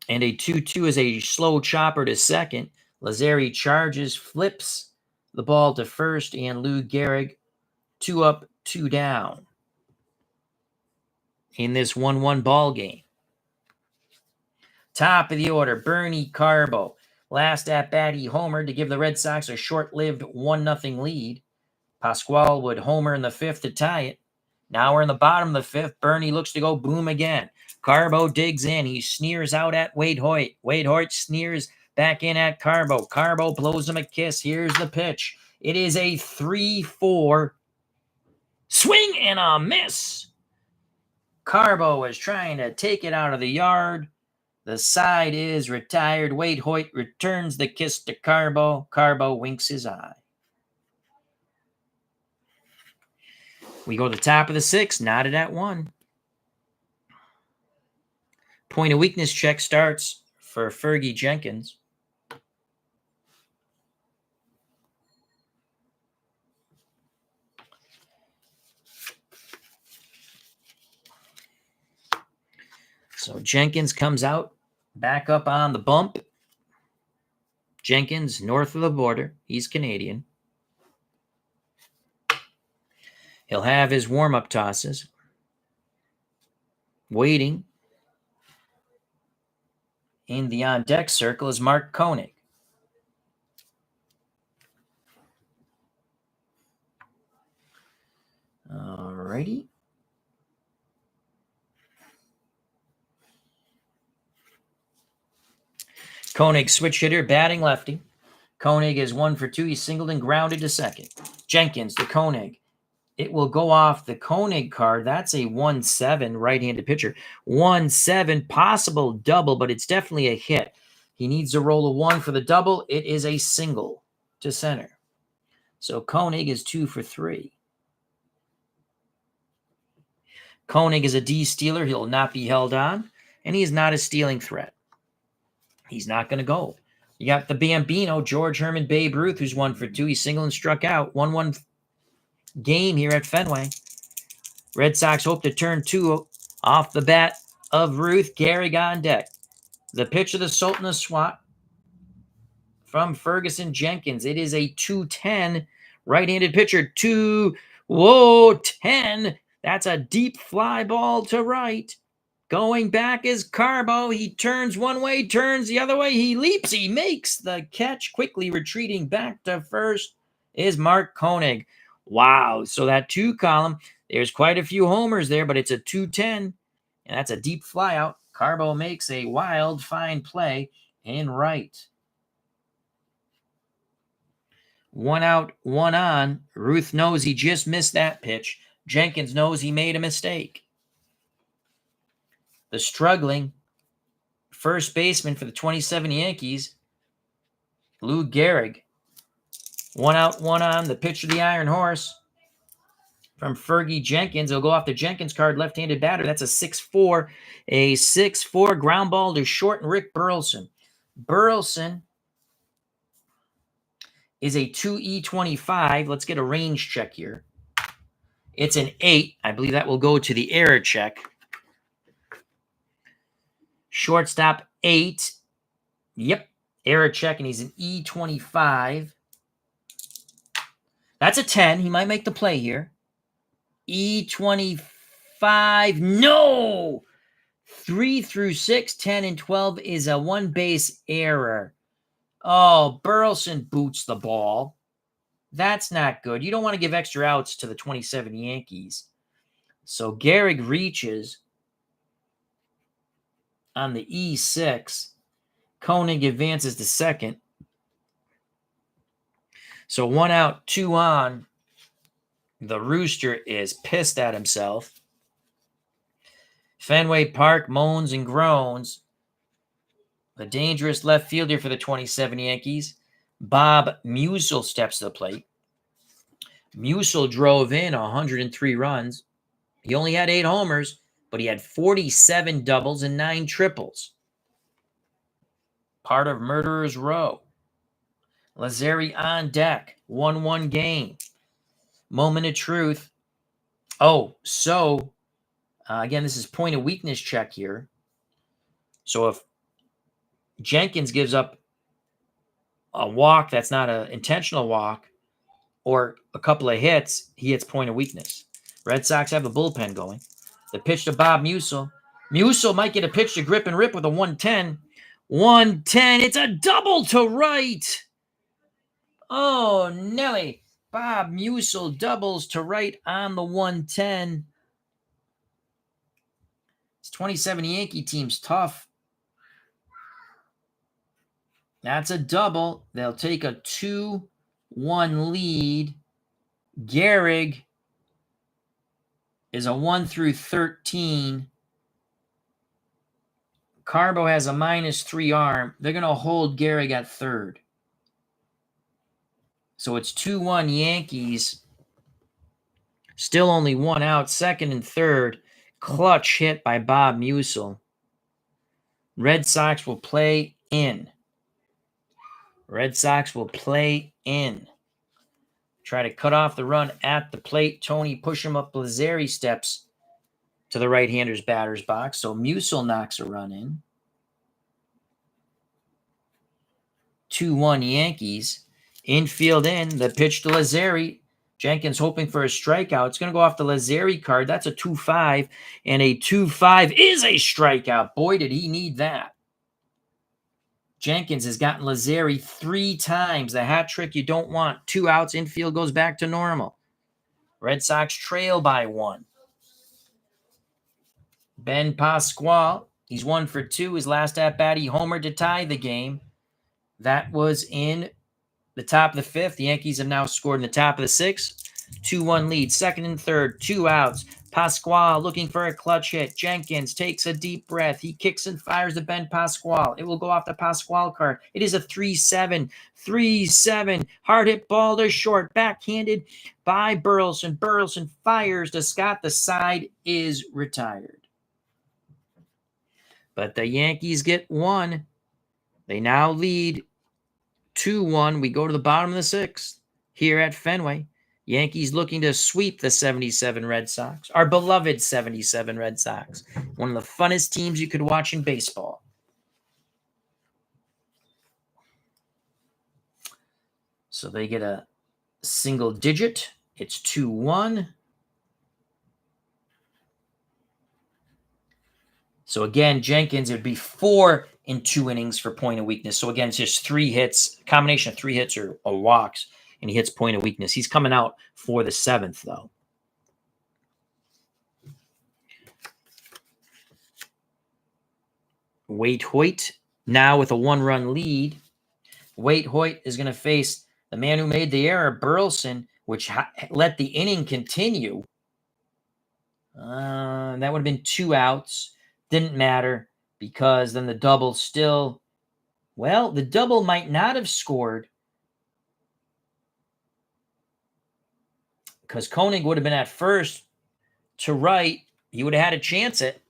[SPEAKER 1] And a 2-2 is a slow chopper to second. Lazzeri charges, flips the ball to first, and Lou Gehrig 2 up, 2 down in this 1-1 ball game. Top of the order, Bernie Carbo. Last at bat, he homered to give the Red Sox a short-lived 1-0 lead. Pasquale would homer in the 5th to tie it. Now we're in the bottom of the 5th. Bernie looks to go boom again. Carbo digs in. He sneers out at Wade Hoyt. Wade Hoyt sneers back in at Carbo. Carbo blows him a kiss. Here's the pitch. It is a 3-4. Swing and a miss. Carbo is trying to take it out of the yard. The side is retired. Wade Hoyt returns the kiss to Carbo. Carbo winks his eye. We go to the top of the 6th, knotted at 1. Point of weakness check starts for Fergie Jenkins. So Jenkins comes out, back up on the bump. Jenkins, north of the border. He's Canadian. He'll have his warm-up tosses. Waiting in the on-deck circle is Mark Koenig. Alrighty. Koenig, switch hitter, batting lefty. Koenig is 1 for 2. He's singled and grounded to second. Jenkins to Koenig. It will go off the Koenig card. That's a 1-7 right-handed pitcher. 1-7, possible double, but it's definitely a hit. He needs to roll a 1 for the double. It is a single to center. So Koenig is 2 for 3. Koenig is a D stealer. He'll not be held on, and he is not a stealing threat. He's not going to go. You got the Bambino, George Herman Babe Ruth, who's 1 for 2. He's single and struck out. 1-1 game here at Fenway. Red Sox hope to turn 2 off the bat of Ruth. Gehrig on deck. The pitch of the Sultan of Swat from Ferguson Jenkins. It is a 2-10 right-handed pitcher. 10. That's a deep fly ball to right. Going back is Carbo. He turns one way, turns the other way. He leaps. He makes the catch. Quickly retreating back to first is Mark Koenig. Wow. So that 2 column, there's quite a few homers there, but it's a 2-10. And that's a deep fly out. Carbo makes a wild, fine play in right. 1 out, 1 on. Ruth knows he just missed that pitch. Jenkins knows he made a mistake. The struggling first baseman for the 27 Yankees, Lou Gehrig. 1 out, 1 on. The pitch of the Iron Horse from Fergie Jenkins. He'll go off the Jenkins card, left-handed batter. That's a 6-4. A 6-4 ground ball to short and Rick Burleson. Burleson is a 2E25. Let's get a range check here. It's an 8. I believe that will go to the error check. Shortstop 8. Yep. Error check, and he's an E25. That's a 10. He might make the play here. E25. No! 3 through 6, 10, and 12 is a 1-base error. Oh, Burleson boots the ball. That's not good. You don't want to give extra outs to the 27 Yankees. So Gehrig reaches on the E6. Koenig advances to second. So 1 out, 2 on. The Rooster is pissed at himself. Fenway Park moans and groans. The dangerous left fielder for the 27 Yankees, Bob Meusel, steps to the plate. Meusel drove in 103 runs. He only had 8 homers, but he had 47 doubles and 9 triples. Part of Murderer's Row. Lazzeri on deck. 1-1 game. Moment of truth. Oh, so, again, this is point of weakness check here. So if Jenkins gives up a walk that's not an intentional walk or a couple of hits, he hits point of weakness. Red Sox have the bullpen going. The pitch to Bob Meusel. Meusel might get a pitch to Grip and Rip with a 1-10. 1-10. It's a double to right. Oh, Nelly. Bob Meusel doubles to right on the 1-10. This 27 Yankee team's tough. That's a double. They'll take a 2-1 lead. Gehrig is a 1 through 13. Carbo has a -3 arm. They're going to hold Gehrig at third. So it's 2-1 Yankees. Still only 1 out. Second and third. Clutch hit by Bob Meusel. Red Sox will play in. Red Sox will play in. Try to cut off the run at the plate. Tony push him up. Lazzeri steps to the right-hander's batter's box. So Meusel knocks a run in. 2-1 Yankees. Infield in. The pitch to Lazzeri. Jenkins hoping for a strikeout. It's going to go off the Lazzeri card. That's a 2-5. And a 2-5 is a strikeout. Boy, did he need that. Jenkins has gotten Lazzeri 3 times. The hat trick you don't want. 2 outs. Infield goes back to normal. Red Sox trail by 1. Ben Pasquale. He's 1 for 2. His last at-bat, he homered to tie the game. That was in the top of the 5th. The Yankees have now scored in the top of the 6th. 2-1 lead. Second and third. 2 outs. Pasquale looking for a clutch hit. Jenkins takes a deep breath. He kicks and fires to Ben Pasquale. It will go off the Pasquale card. It is a 3-7. 3-7. Hard hit ball to short. Backhanded by Burleson. Burleson fires to Scott. The side is retired. But the Yankees get 1. They now lead 2-1. We go to the bottom of the sixth here at Fenway. Yankees looking to sweep the 77 Red Sox, our beloved 77 Red Sox, one of the funnest teams you could watch in baseball. So they get a single digit. It's 2-1. So again, Jenkins, it would be 4 in 2 innings for point of weakness. So again, it's just 3 hits, combination of 3 hits or walks, and he hits point of weakness. He's coming out for the 7th, though. Waite Hoyt now with a 1-run lead. Waite Hoyt is going to face the man who made the error, Burleson, which let the inning continue. That would have been 2 outs. Didn't matter because then the double still, well, the double might not have scored because Koenig would have been at first to right. He would have had a chance at.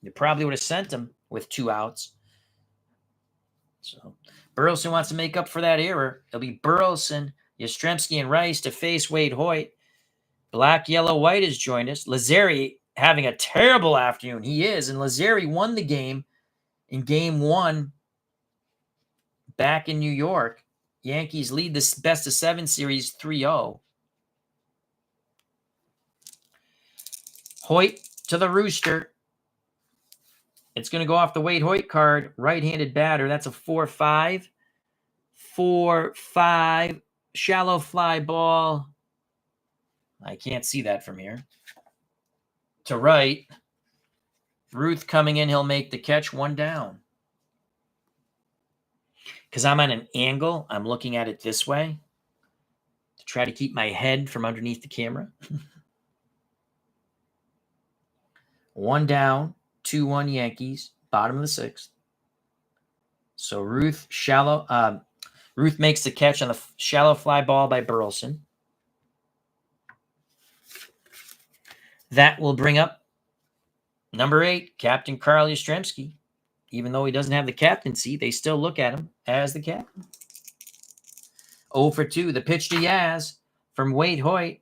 [SPEAKER 1] You probably would have sent him with 2 outs. So Burleson wants to make up for that error. It'll be Burleson, Yastrzemski, and Rice to face Waite Hoyt. Black, Yellow, White has joined us. Lazeri having a terrible afternoon. He is. And Lazeri won the game in game 1 back in New York. Yankees lead this best of 7 series 3-0. Hoyt to the rooster. It's going to go off the Waite Hoyt card. Right-handed batter. That's a 4-5. 4-5. Shallow fly ball. I can't see that from here. To right. Ruth coming in. He'll make the catch. 1 down. Because I'm on an angle, I'm looking at it this way to try to keep my head from underneath the camera. 1 down, 2-1 Yankees, bottom of the 6th. So Ruth makes the catch on the shallow fly ball by Burleson. That will bring up number 8, Captain Carl Yastrzemski. Even though he doesn't have the captaincy, they still look at him as the captain. 0 for 2. The pitch to Yaz from Waite Hoyt.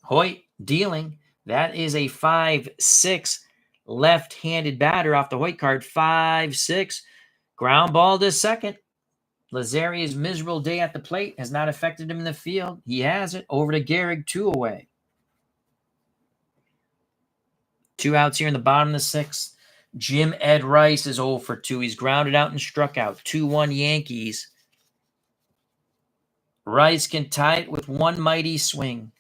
[SPEAKER 1] Hoyt dealing. That is a 5-6 left-handed batter off the Hoyt card. 5-6. Ground ball to second. Lazeri's miserable day at the plate has not affected him in the field. He has it. Over to Gehrig, 2 away. 2 outs here in the bottom of the 6th. Jim Ed Rice is 0 for 2. He's grounded out and struck out. 2-1 Yankees. Rice can tie it with 1 mighty swing.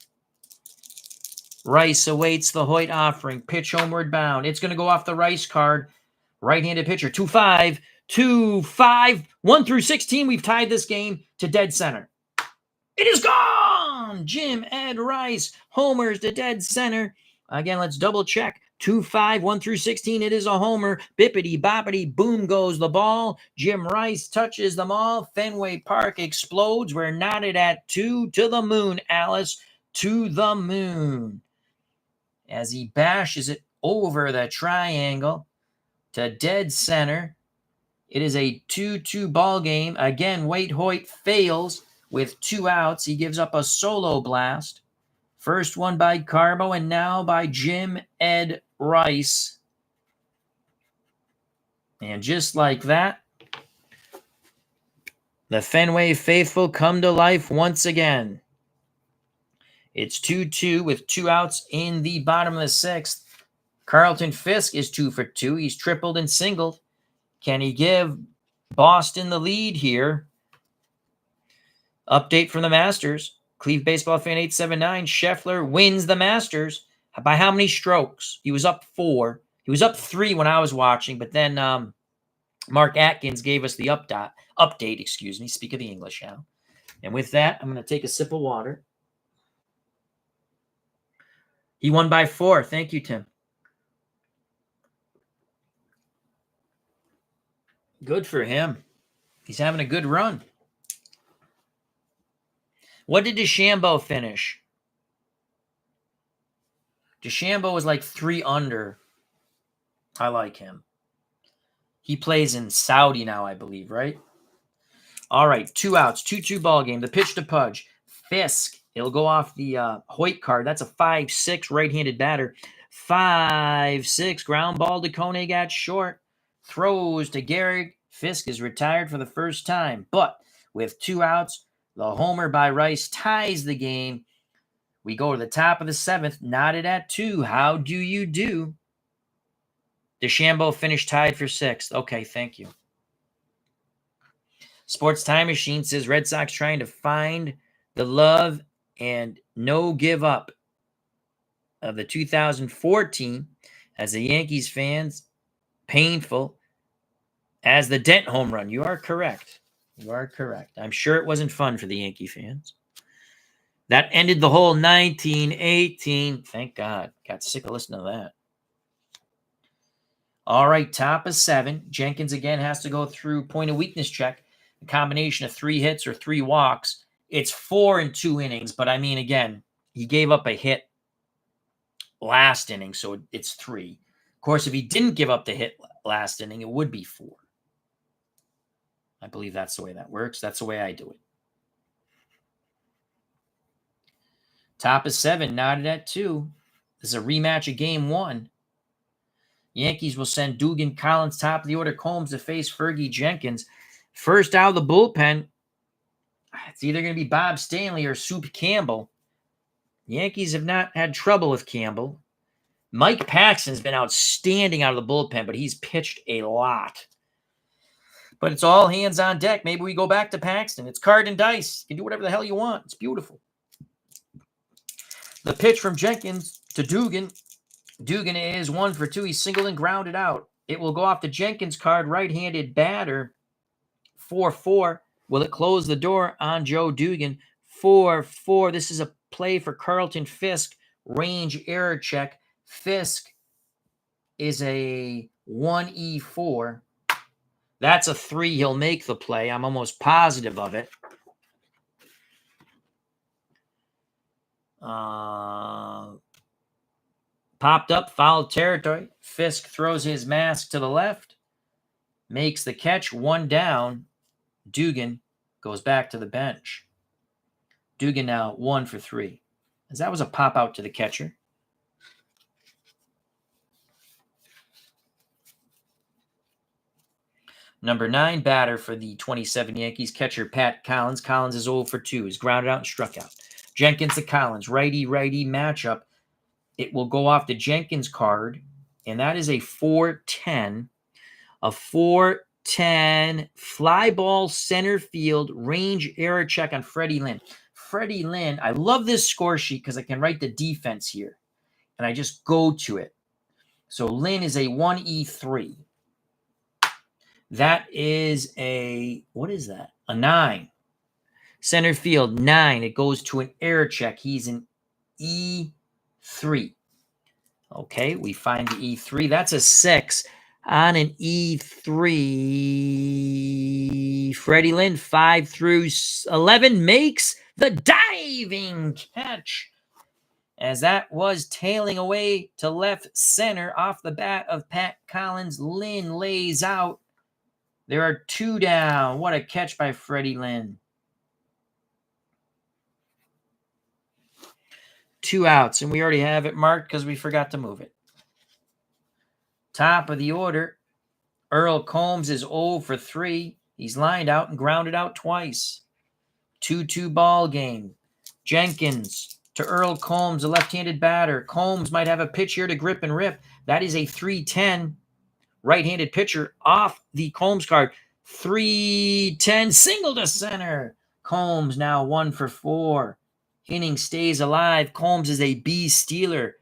[SPEAKER 1] Rice awaits the Hoyt offering. Pitch homeward bound. It's going to go off the Rice card. Right-handed pitcher. 2-5. 2-5. 1 through 16. We've tied this game to dead center. It is gone! Jim Ed Rice homers to dead center. Again, let's double check. 2-5, 1 through 16. It is a homer. Bippity boppity boom goes the ball. Jim Rice touches them all. Fenway Park explodes. We're knotted at 2 to the moon, Alice. To the moon. As he bashes it over the triangle to dead center. It is a 2-2 ball game. Again, Waite Hoyt fails with 2 outs. He gives up a solo blast. First one by Carbo and now by Jim Ed Rice. And just like that, the Fenway faithful come to life once again. It's 2-2 with 2 outs in the bottom of the 6th. Carlton Fisk is 2 for 2. He's tripled and singled. Can he give Boston the lead here? Update from the Masters. Cleve Baseball Fan 879. Scheffler wins the Masters. By how many strokes? He was up 4. He was up 3 when I was watching, but then Mark Atkins gave us the update, speak of the English now. And with that, I'm going to take a sip of water. He won by 4. Thank you, Tim. Good for him. He's having a good run. What did DeChambeau finish? DeChambeau was like 3 under. I like him. He plays in Saudi now, I believe, right? All right, 2 outs, 2-2 ball game. The pitch to Pudge. Fisk. It'll go off the Hoyt card. That's a 5-6 right-handed batter. 5-6 ground ball to Kone, got short. Throws to Gehrig. Fisk is retired for the first time. But with 2 outs, the homer by Rice ties the game. We go to the top of the 7th, knotted at 2. How do you do? DeChambeau finished tied for 6th. Okay, thank you. Sports Time Machine says Red Sox trying to find the love and no give up of the 2014 as the Yankees fans. Painful as the Dent home run. You are correct. You are correct. I'm sure it wasn't fun for the Yankee fans. That ended the whole 1918. Thank God. Got sick of listening to that. All right, top of 7. Jenkins again has to go through point of weakness check. A combination of 3 hits or 3 walks. It's 4 in 2 innings, but I mean, again, he gave up a hit last inning, so it's 3. Of course, if he didn't give up the hit last inning, it would be 4. I believe that's the way that works. That's the way I do it. Top of 7, knotted at 2. This is a rematch of Game 1. Yankees will send Dugan, Collins, top of the order, Combs to face Fergie Jenkins. First out of the bullpen, it's either going to be Bob Stanley or Soup Campbell. Yankees have not had trouble with Campbell. Mike Paxton's been outstanding out of the bullpen, but he's pitched a lot. But it's all hands on deck. Maybe we go back to Paxton. It's card and dice. You can do whatever the hell you want. It's beautiful. The pitch from Jenkins to Dugan. Dugan is 1 for 2. He's singled and grounded out. It will go off the Jenkins card, right-handed batter. 4-4. Will it close the door on Joe Dugan? 4-4. This is a play for Carlton Fisk. Range error check. Fisk is a 1E4. That's a 3. He'll make the play. I'm almost positive of it. Popped up, foul territory. Fisk throws his mask to the left. Makes the catch, 1 down. Dugan goes back to the bench. Dugan now 1 for 3. As that was a pop out to the catcher. Number 9 batter for the 27 Yankees, catcher Pat Collins. Collins is 0 for 2. He's grounded out and struck out. Jenkins to Collins, righty-righty matchup. It will go off the Jenkins card, and that is a 4-10. A 4-10 fly ball center field range error check on Freddie Lynn. Freddie Lynn, I love this score sheet because I can write the defense here, and I just go to it. So Lynn is a 1E3. That is a, what is that? A 9. Center field, 9. It goes to an error check. He's an E3. Okay, we find the E3. That's a 6 on an E3. Freddie Lynn, 5 through 11, makes the diving catch. As that was tailing away to left center off the bat of Pat Collins. Lynn lays out. There are 2 down. What a catch by Freddie Lynn. 2 outs, and we already have it marked because we forgot to move it. Top of the order, Earl Combs is 0 for 3. He's lined out and grounded out twice. 2-2 ball game. Jenkins to Earl Combs, a left-handed batter. Combs might have a pitch here to grip and rip. That is a 3-10 right-handed pitcher off the Combs card. 3-10 single to center. Combs now 1 for 4. Inning stays alive. Combs is a B stealer.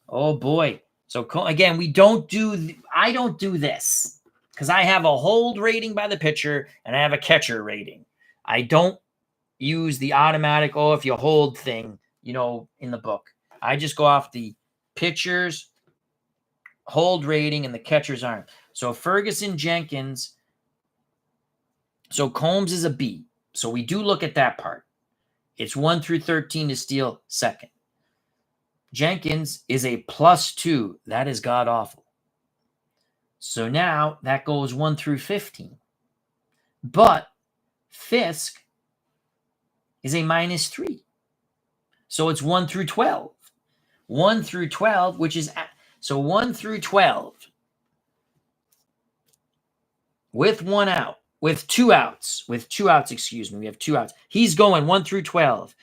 [SPEAKER 1] Oh boy. So again, I don't do this because I have a hold rating by the pitcher and I have a catcher rating. I don't use the automatic, if you hold thing, in the book. I just go off the pitcher's hold rating and the catcher's arm. So Ferguson Jenkins. So Combs is a B. So we do look at that part. It's 1 through 13 to steal second. Jenkins is a +2. That is god-awful. So now that goes 1 through 15. But Fisk is a -3. So it's 1 through 12. 1 through 12, which is so 1 through 12 with 1 out, with 2 outs, excuse me. We have 2 outs. He's going 1 through 12.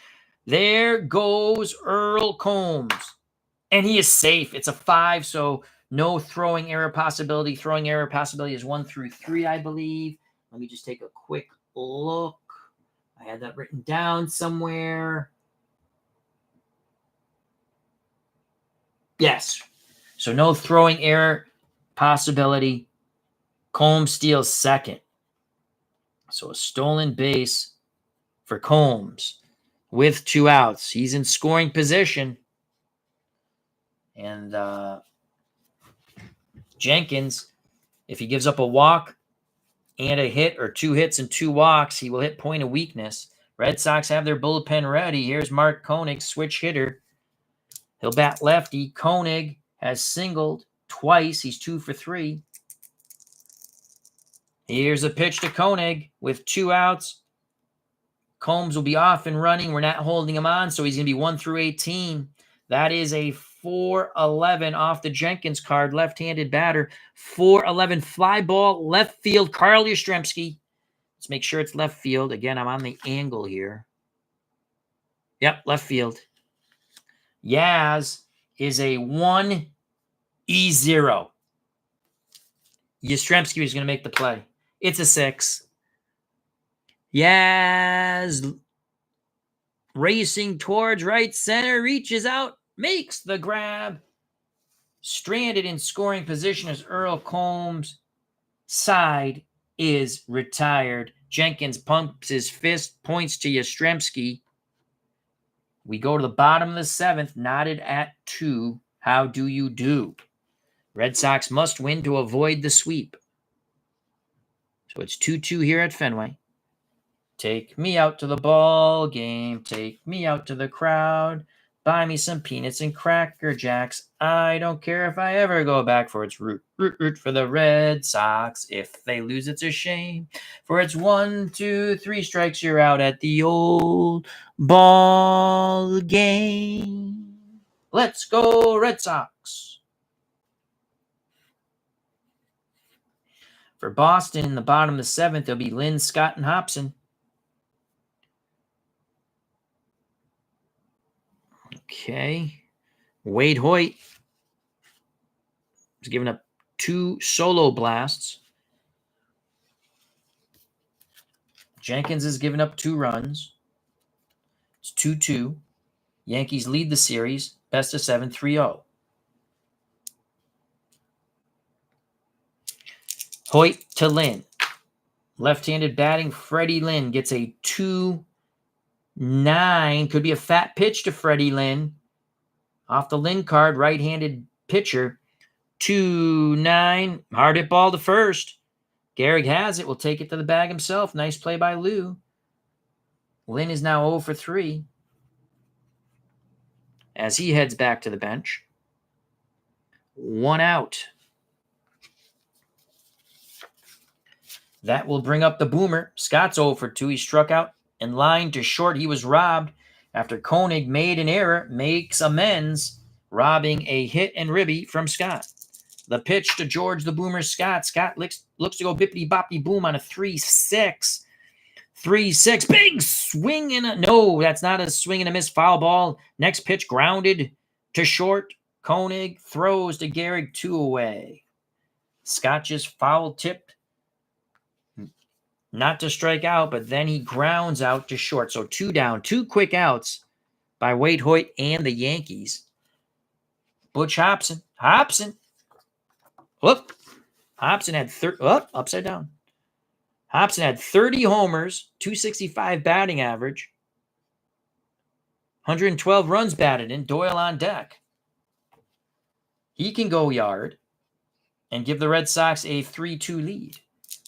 [SPEAKER 1] There goes Earl Combs. And he is safe. It's a 5, so no throwing error possibility. Throwing error possibility is 1 through 3, I believe. Let me just take a quick look. I had that written down somewhere. Yes. So no throwing error possibility. Combs steals second. So a stolen base for Combs with 2 outs. He's in scoring position. And Jenkins, if he gives up a walk and a hit or 2 hits and 2 walks, he will hit point of weakness. Red Sox have their bullpen ready. Here's Mark Koenig, switch hitter. He'll bat lefty. Koenig has singled twice. He's 2 for 3. Here's a pitch to Koenig with 2 outs. Combs will be off and running. We're not holding him on, so he's going to be 1 through 18. That is a 4-11 off the Jenkins card, left-handed batter. 4-11 fly ball, left field, Carl Yastrzemski. Let's make sure it's left field. Again, I'm on the angle here. Yep, left field. Yaz is a 1-0. Yastrzemski is going to make the play. It's a 6. Yaz racing towards right center, reaches out, makes the grab. Stranded in scoring position as Earl Combs' side is retired. Jenkins pumps his fist, points to Yastrzemski. We go to the bottom of the 7th, knotted at 2. How do you do? Red Sox must win to avoid the sweep. So it's 2-2 here at Fenway. Take me out to the ball game. Take me out to the crowd. Buy me some peanuts and Cracker Jacks. I don't care if I ever go back, for it's root for the Red Sox. If they lose, it's a shame. For it's 1, 2, 3 strikes, you're out at the old ball game. Let's go, Red Sox. For Boston, in the bottom of the 7th, there'll be Lynn, Scott, and Hobson. Okay. Wade Hoyt is giving up 2 solo blasts. Jenkins is giving up 2 runs. It's 2-2. Yankees lead the series. Best of 7, 3-0. Hoyt to Lynn. Left-handed batting. Freddie Lynn gets a 2-9. Could be a fat pitch to Freddie Lynn. Off the Lynn card, right-handed pitcher. 2-9. Hard hit ball to first. Gehrig has it. Will take it to the bag himself. Nice play by Lou. Lynn is now 0 for 3 as he heads back to the bench. 1 out. That will bring up the boomer. Scott's 0 for 2. He struck out in line to short. He was robbed after Koenig made an error, makes amends, robbing a hit and ribby from Scott. The pitch to George the Boomer Scott. Scott looks to go bippity-boppity boom on a 3-6. 3-6. Big swing and a... No, that's not a swing and a miss. Foul ball. Next pitch grounded to short. Koenig throws to Gehrig, 2 away. Scott just foul-tipped. Not to strike out, but then he grounds out to short. So 2 down. 2 quick outs by Wade Hoyt and the Yankees. Butch Hobson. Whoop. Hobson had upside down. Hobson had 30 homers, 265 batting average, 112 runs batted in. Doyle on deck. He can go yard and give the Red Sox a 3-2 lead.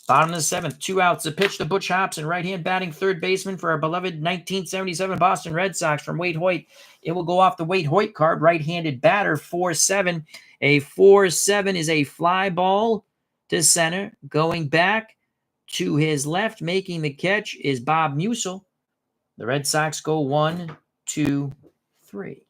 [SPEAKER 1] Bottom of the 7th, 2 outs. A pitch to Butch Hobson, right-hand batting third baseman for our beloved 1977 Boston Red Sox from Wade Hoyt. It will go off the Wade Hoyt card, right-handed batter, 4-7. A 4-7 is a fly ball to center. Going back to his left, making the catch is Bob Musel. The Red Sox go 1, 2, 3.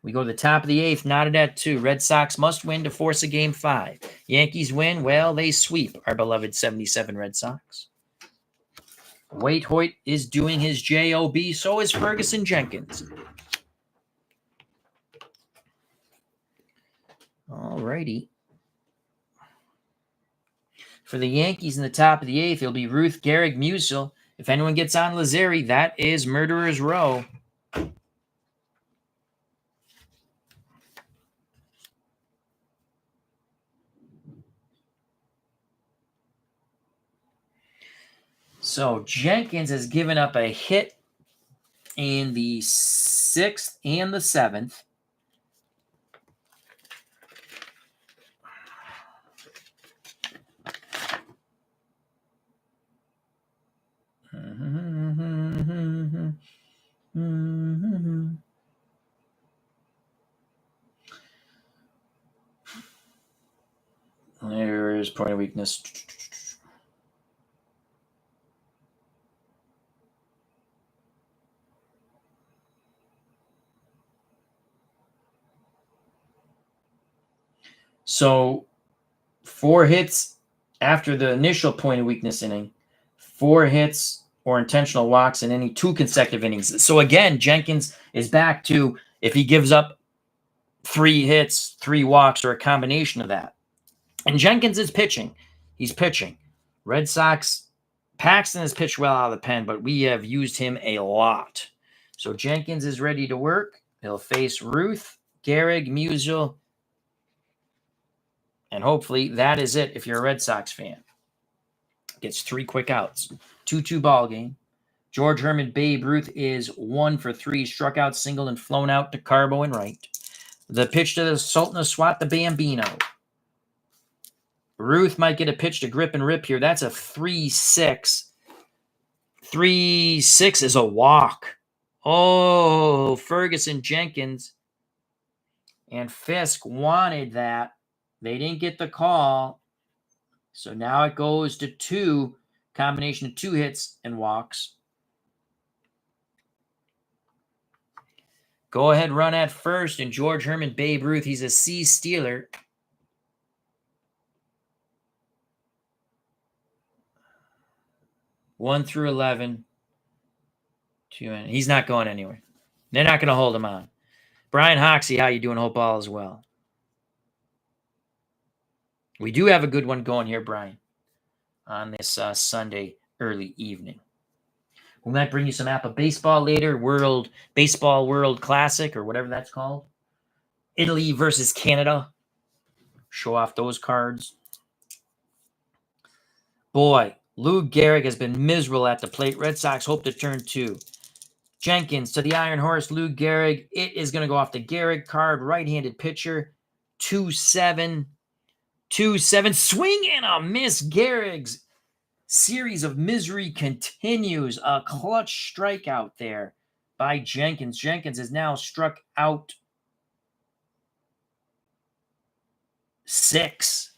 [SPEAKER 1] We go to the top of the 8th, knotted at 2. Red Sox must win to force a Game 5. Yankees win, well, they sweep our beloved 77 Red Sox. Waite Hoyt is doing his job, so is Ferguson Jenkins. All righty. For the Yankees in the top of the 8th, it'll be Ruth, Gehrig, Musel. If anyone gets on Lazzeri, that is Murderer's Row. So Jenkins has given up a hit in the 6th and the 7th. There's point of weakness. So 4 hits after the initial point of weakness inning, 4 hits or intentional walks in any 2 consecutive innings. So again, Jenkins is back to if he gives up 3 hits, 3 walks, or a combination of that. And Jenkins is pitching. He's pitching. Red Sox, Paxton has pitched well out of the pen, but we have used him a lot. So Jenkins is ready to work. He'll face Ruth, Gehrig, Musel, and hopefully that is it if you're a Red Sox fan. Gets 3 quick outs. 2-2 ball game. George Herman Babe Ruth is 1 for 3. Struck out, singled, and flown out to Carbo and right. The pitch to the Sultan of Swat, the Bambino. Ruth might get a pitch to grip and rip here. That's a 3-6. 3-6 is a walk. Oh, Ferguson Jenkins and Fisk wanted that. They didn't get the call. So now it goes to 2, combination of 2 hits and walks. Go ahead, run at first, and George Herman Babe Ruth, he's a C stealer. One through 11. 2, he's not going anywhere. They're not going to hold him on. Brian Hoxie, how you doing? Hope all is well. We do have a good one going here, Brian, on this Sunday early evening. We might bring you some Apple baseball later, Baseball World Classic, or whatever that's called. Italy versus Canada. Show off those cards. Boy, Lou Gehrig has been miserable at the plate. Red Sox hope to turn 2. Jenkins to the Iron Horse, Lou Gehrig. It is going to go off the Gehrig card. Right-handed pitcher. 2-7. 2-7. Swing and a miss. Gehrig's series of misery continues. A clutch strikeout there by Jenkins. Jenkins has now struck out 6.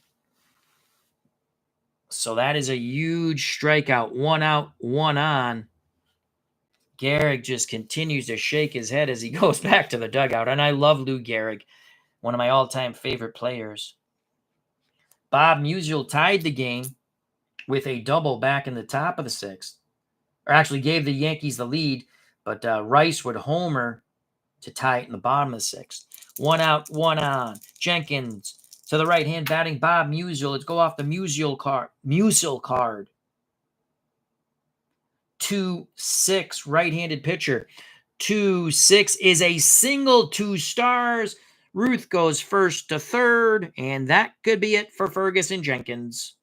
[SPEAKER 1] So that is a huge strikeout. 1 out, 1 on. Gehrig just continues to shake his head as he goes back to the dugout. And I love Lou Gehrig, one of my all-time favorite players. Bob Musial tied the game with a double back in the top of the 6th. Or actually gave the Yankees the lead, but Rice would homer to tie it in the bottom of the 6th. 1 out, 1 on. Jenkins to the right hand batting Bob Musial. Let's go off the Musial card. 2-6, right-handed pitcher. 2-6 is a single, 2 stars. Ruth goes first to third, and that could be it for Ferguson Jenkins.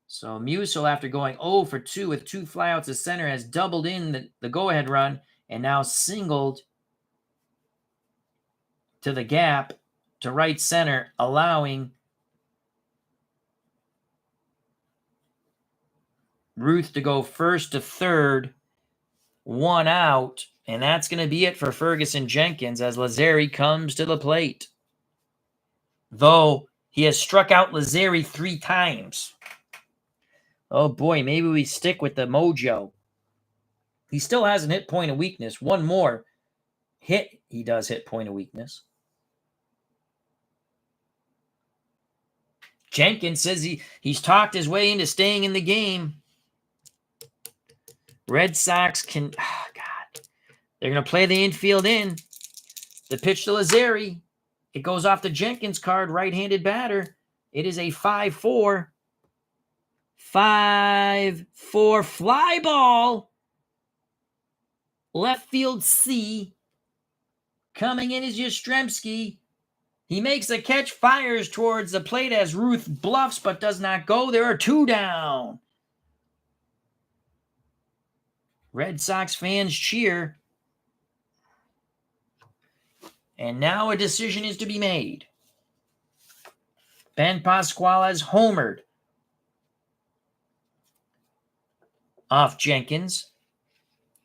[SPEAKER 1] So Musial, after going 0 for 2 with 2 flyouts to center, has doubled in the go-ahead run and now singled to the gap to right center, allowing Ruth to go first to third, 1 out, and that's going to be it for Ferguson Jenkins as Lazzeri comes to the plate. though he has struck out Lazeri 3 times. Oh boy, maybe we stick with the mojo. He still hasn't hit point of weakness. One more hit, he does hit point of weakness. Jenkins says he's talked his way into staying in the game. Red Sox can, God, they're going to play the infield in. The pitch to Lazeri. It goes off the Jenkins card, right-handed batter. It is a 5-4. 5-4 fly ball. Left field C. Coming in is Yastrzemski. He makes a catch, fires towards the plate as Ruth bluffs but does not go. There are 2 down. Red Sox fans cheer. And now a decision is to be made. Ben Pasquale's homered off Jenkins.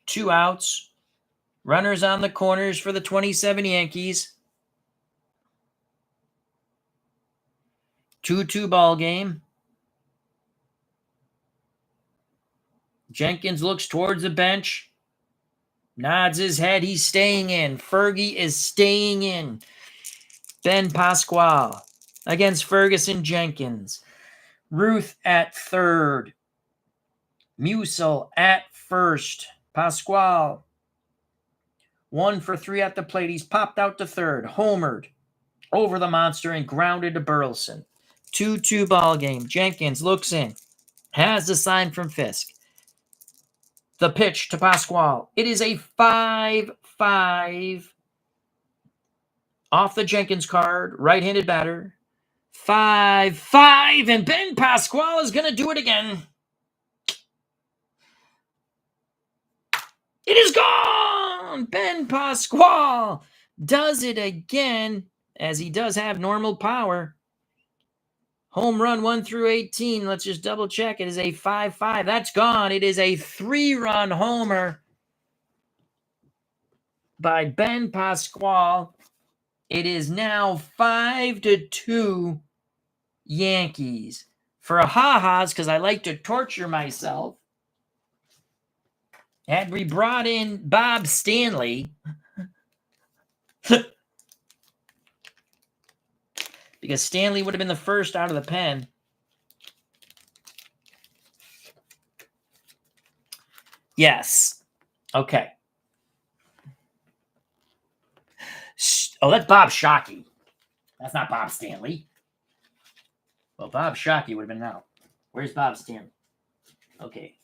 [SPEAKER 1] 2 outs. Runners on the corners for the 27 Yankees. 2-2 ball game. Jenkins looks towards the bench. Nods his head. He's staying in. Fergie is staying in. Ben Pasquale against Ferguson Jenkins. Ruth at third. Musil at first. Pasquale 1 for 3 at the plate. He's popped out to third. Homered over the monster and grounded to Burleson. 2-2 ball game. Jenkins looks in. Has the sign from Fisk. The pitch to Pasquale. It is a 5-5 off the Jenkins card. Right-handed batter. 5-5. And Ben Pasquale is going to do it again. It is gone! Ben Pasquale does it again, as he does have normal power. Home run 1 through 18. Let's just double check. It is a 5-5. That's gone. It is a 3-run homer by Ben Pasquale. It is now 5-2 Yankees. For a ha-has, because I like to torture myself, had we brought in Bob Stanley, because Stanley would have been the first out of the pen. Yes. Okay. Oh, that's Bob Shockey. That's not Bob Stanley. Well, Bob Shockey would have been out. Where's Bob Stanley? Okay.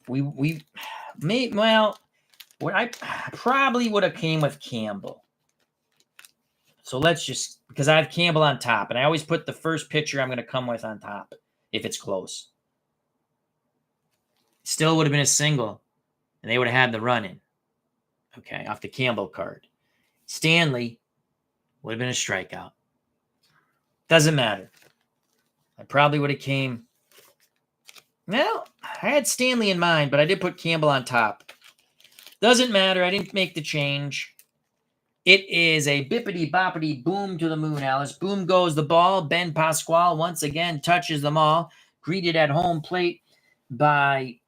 [SPEAKER 1] We may, well, what I probably would have came with Campbell. So let's just, because I have Campbell on top, and I always put the first pitcher I'm going to come with on top if it's close. Still would have been a single, and they would have had the run in. Okay, off the Campbell card. Stanley would have been a strikeout. Doesn't matter. I probably would have came. Well, I had Stanley in mind, but I did put Campbell on top. Doesn't matter. I didn't make the change. It is a bippity-boppity boom to the moon, Alice. Boom goes the ball. Ben Pasquale once again touches them all. Greeted at home plate by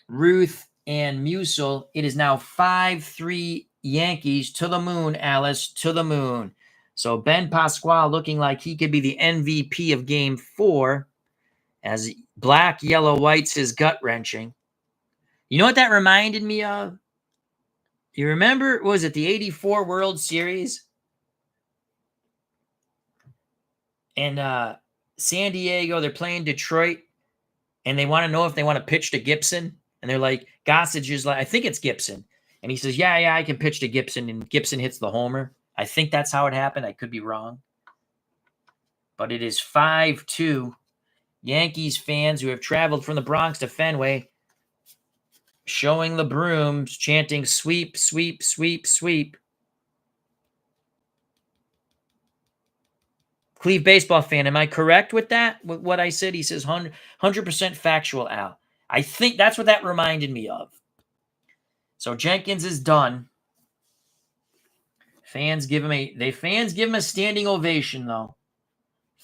[SPEAKER 1] Ruth and Musil. It is now 5-3 Yankees to the moon, Alice, to the moon. So Ben Pasquale looking like he could be the MVP of Game 4 as black, yellow, whites is gut-wrenching. You know what that reminded me of? You remember, was it the 84 World Series? And San Diego, they're playing Detroit, and they want to know if they want to pitch to Gibson. And they're like, Gossage is like, I think it's Gibson. And he says, yeah, I can pitch to Gibson. And Gibson hits the homer. I think that's how it happened. I could be wrong. But it is 5-2. Yankees fans who have traveled from the Bronx to Fenway showing the brooms, chanting sweep, sweep, sweep, sweep. Cleve baseball fan, am I correct with that? With what I said? He says 100% factual, Al. I think that's what that reminded me of. So Jenkins is done. Fans give him a standing ovation, though.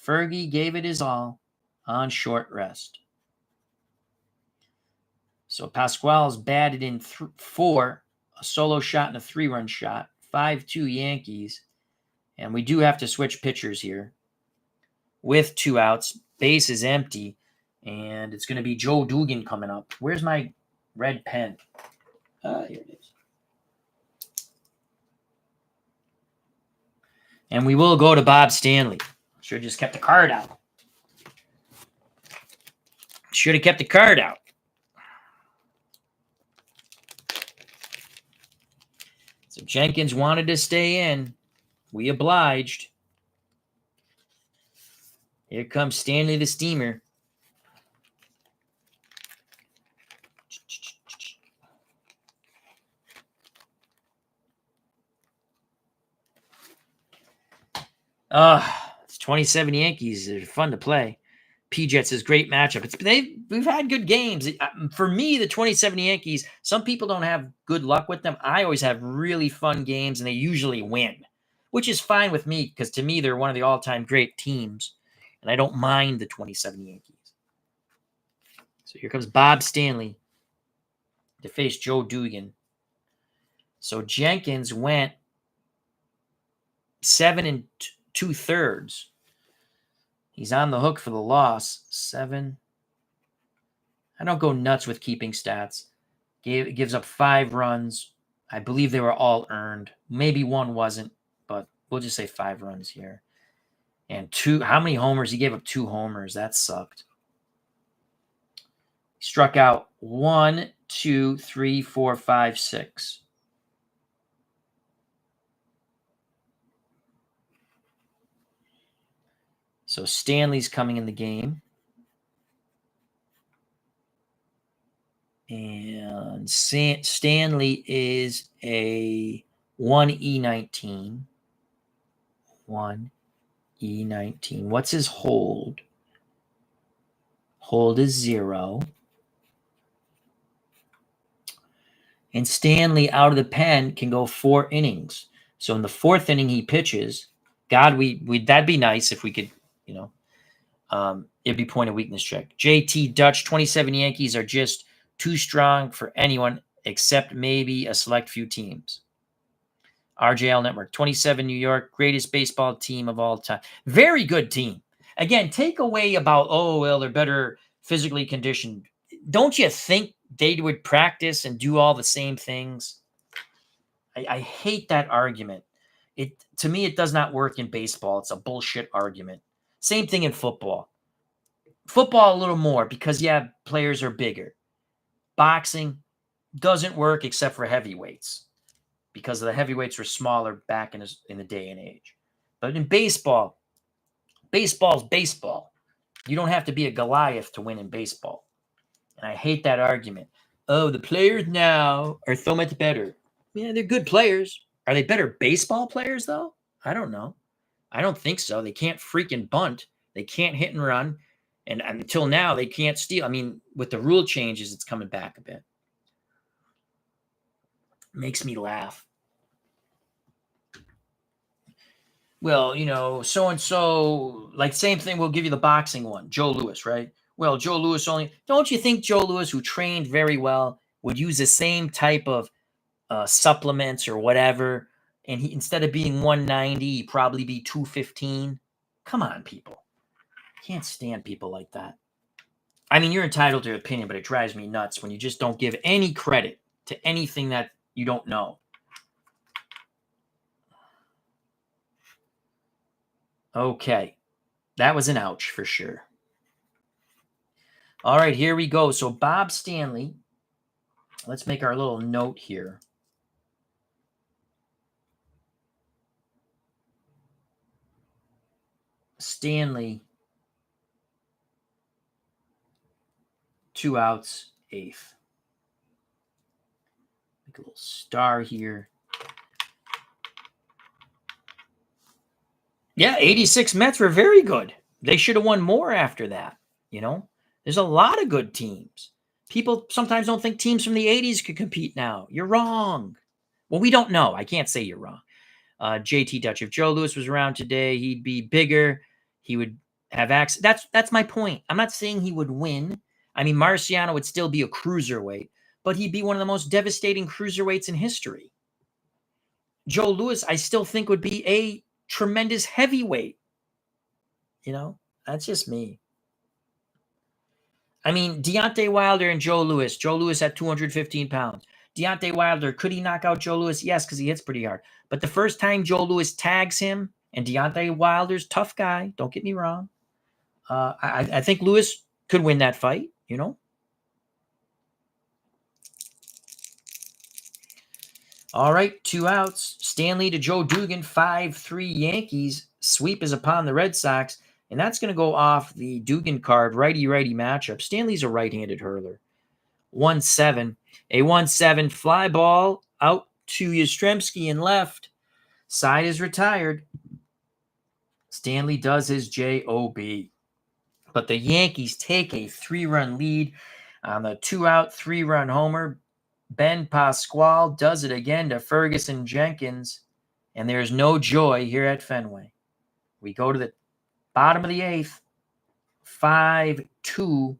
[SPEAKER 1] Fergie gave it his all on short rest. So Pasquale's batted in 4, a solo shot and a 3-run shot, 5-2 Yankees. And we do have to switch pitchers here. With 2 outs, base is empty, and it's going to be Joe Dugan coming up. Where's my red pen? Here it is. And we will go to Bob Stanley. Should have just kept the card out. Should have kept the card out. So Jenkins wanted to stay in. We obliged. Here comes Stanley the Steamer. It's 27 Yankees. They're fun to play. P-Jets is great matchup. We've had good games. For me, the 27 Yankees, some people don't have good luck with them. I always have really fun games, and they usually win, which is fine with me because to me, they're one of the all-time great teams, and I don't mind the 27 Yankees. So here comes Bob Stanley to face Joe Dugan. So Jenkins went 7 2/3. He's on the hook for the loss. 7. I don't go nuts with keeping stats. Gives up 5 runs. I believe they were all earned. Maybe one wasn't, but we'll just say 5 runs here. And 2. How many homers? He gave up 2 homers. That sucked. He struck out 1, 2, 3, 4, 5, 6. So Stanley's coming in the game. And Stanley is a 1E19. 1E19. What's his hold? Hold is 0. And Stanley out of the pen can go 4 innings. So in the 4th inning he pitches. God, that'd be nice if we could, it'd be point of weakness check. JT Dutch, 27 Yankees are just too strong for anyone except maybe a select few teams. RJL Network, 27 New York, greatest baseball team of all time. Very good team. Again, take away about, they're better physically conditioned. Don't you think they would practice and do all the same things? I hate that argument. To me, it does not work in baseball. It's a bullshit argument. Same thing in football. Football a little more because, players are bigger. Boxing doesn't work except for heavyweights because the heavyweights were smaller back in the day and age. But in baseball's baseball. You don't have to be a Goliath to win in baseball. And I hate that argument. Oh, the players now are so much better. Yeah, they're good players. Are they better baseball players, though? I don't know. I don't think so. They can't freaking bunt. They can't hit and run. And until now, they can't steal. I mean, with the rule changes, it's coming back a bit. Makes me laugh. Well, so-and-so, like same thing, we'll give you the boxing one. Joe Louis, right? Well, Joe Louis don't you think Joe Louis, who trained very well, would use the same type of supplements or whatever, and he, instead of being 190, he'd probably be 215? Come on, people. Can't stand people like that. I mean, you're entitled to your opinion, but it drives me nuts when you just don't give any credit to anything that you don't know. Okay. That was an ouch for sure. All right, here we go. So Bob Stanley, let's make our little note here. Stanley, 2 outs, 8th. Make a little star here. Yeah, 86 Mets were very good. They should have won more after that. There's a lot of good teams. People sometimes don't think teams from the 80s could compete now. You're wrong. Well, we don't know. I can't say you're wrong. JT Dutch. If Joe Louis was around today, he'd be bigger. He would have access. That's my point. I'm not saying he would win. I mean, Marciano would still be a cruiserweight, but he'd be one of the most devastating cruiserweights in history. Joe Louis, I still think, would be a tremendous heavyweight. That's just me. I mean, Deontay Wilder and Joe Louis. Joe Louis at 215 pounds. Deontay Wilder, could he knock out Joe Louis? Yes, because he hits pretty hard. But the first time Joe Louis tags him, and Deontay Wilder's tough guy, don't get me wrong, I think Louis could win that fight, All right, 2 outs. Stanley to Joe Dugan, 5-3 Yankees. Sweep is upon the Red Sox, and that's going to go off the Dugan card, righty-righty matchup. Stanley's a right-handed hurler. 1-7. A 1-7 fly ball out to Yastrzemski in left. Side is retired. Stanley does his job. But the Yankees take a 3-run lead on the 2-out, 3-run homer. Ben Pasquale does it again to Ferguson Jenkins, and there's no joy here at Fenway. We go to the bottom of the 8th, 5-2,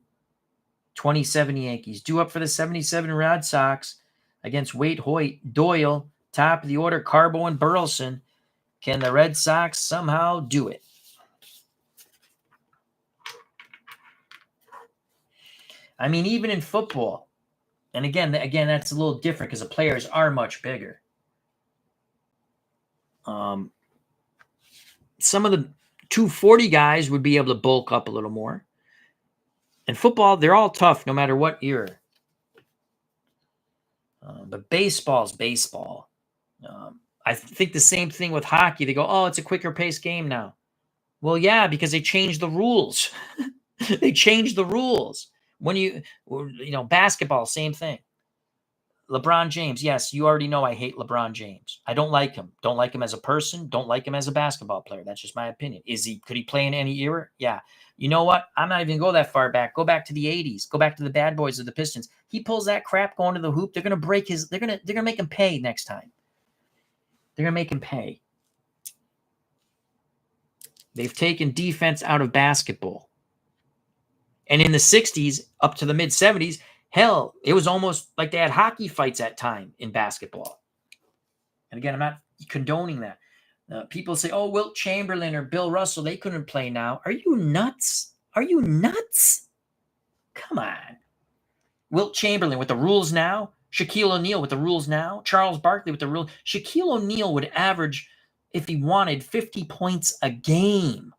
[SPEAKER 1] 27 Yankees. Due up for the 77 Red Sox against Waite, Hoyt, Doyle, top of the order, Carbo and Burleson. Can the Red Sox somehow do it? I mean, even in football, and again, that's a little different because the players are much bigger. Some of the 240 guys would be able to bulk up a little more. In football, they're all tough no matter what era. But baseball's baseball. I think the same thing with hockey. They go, oh, it's a quicker paced game now. Well, yeah, because they changed the rules. They changed the rules. When basketball, same thing. LeBron James, yes, you already know I hate LeBron James. I don't like him. Don't like him as a person. Don't like him as a basketball player. That's just my opinion. Could he play in any era? Yeah. You know what? I'm not even going to go that far back. Go back to the 80s. Go back to the bad boys of the Pistons. He pulls that crap going to the hoop. They're going to break his. They're going to make him pay next time. They're going to make him pay. They've taken defense out of basketball. And in the 60s up to the mid-70s, hell, it was almost like they had hockey fights at time in basketball. And again, I'm not condoning that. People say, oh, Wilt Chamberlain or Bill Russell, they couldn't play now. Are you nuts? Are you nuts? Come on. Wilt Chamberlain with the rules now. Shaquille O'Neal with the rules now. Charles Barkley with the rules. Shaquille O'Neal would average, if he wanted, 50 points a game.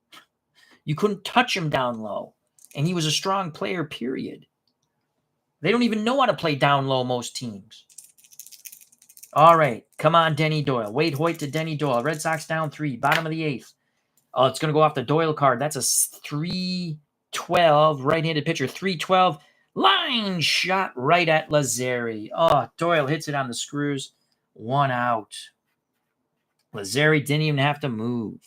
[SPEAKER 1] You couldn't touch him down low. And he was a strong player, period. They don't even know how to play down low, most teams. All right. Come on, Denny Doyle. Waite Hoyt to Denny Doyle. Red Sox down 3. Bottom of the 8th. Oh, it's going to go off the Doyle card. That's a 3-12 right-handed pitcher. 3-12. Line shot right at Lazzeri. Oh, Doyle hits it on the screws. 1 out. Lazzeri didn't even have to move.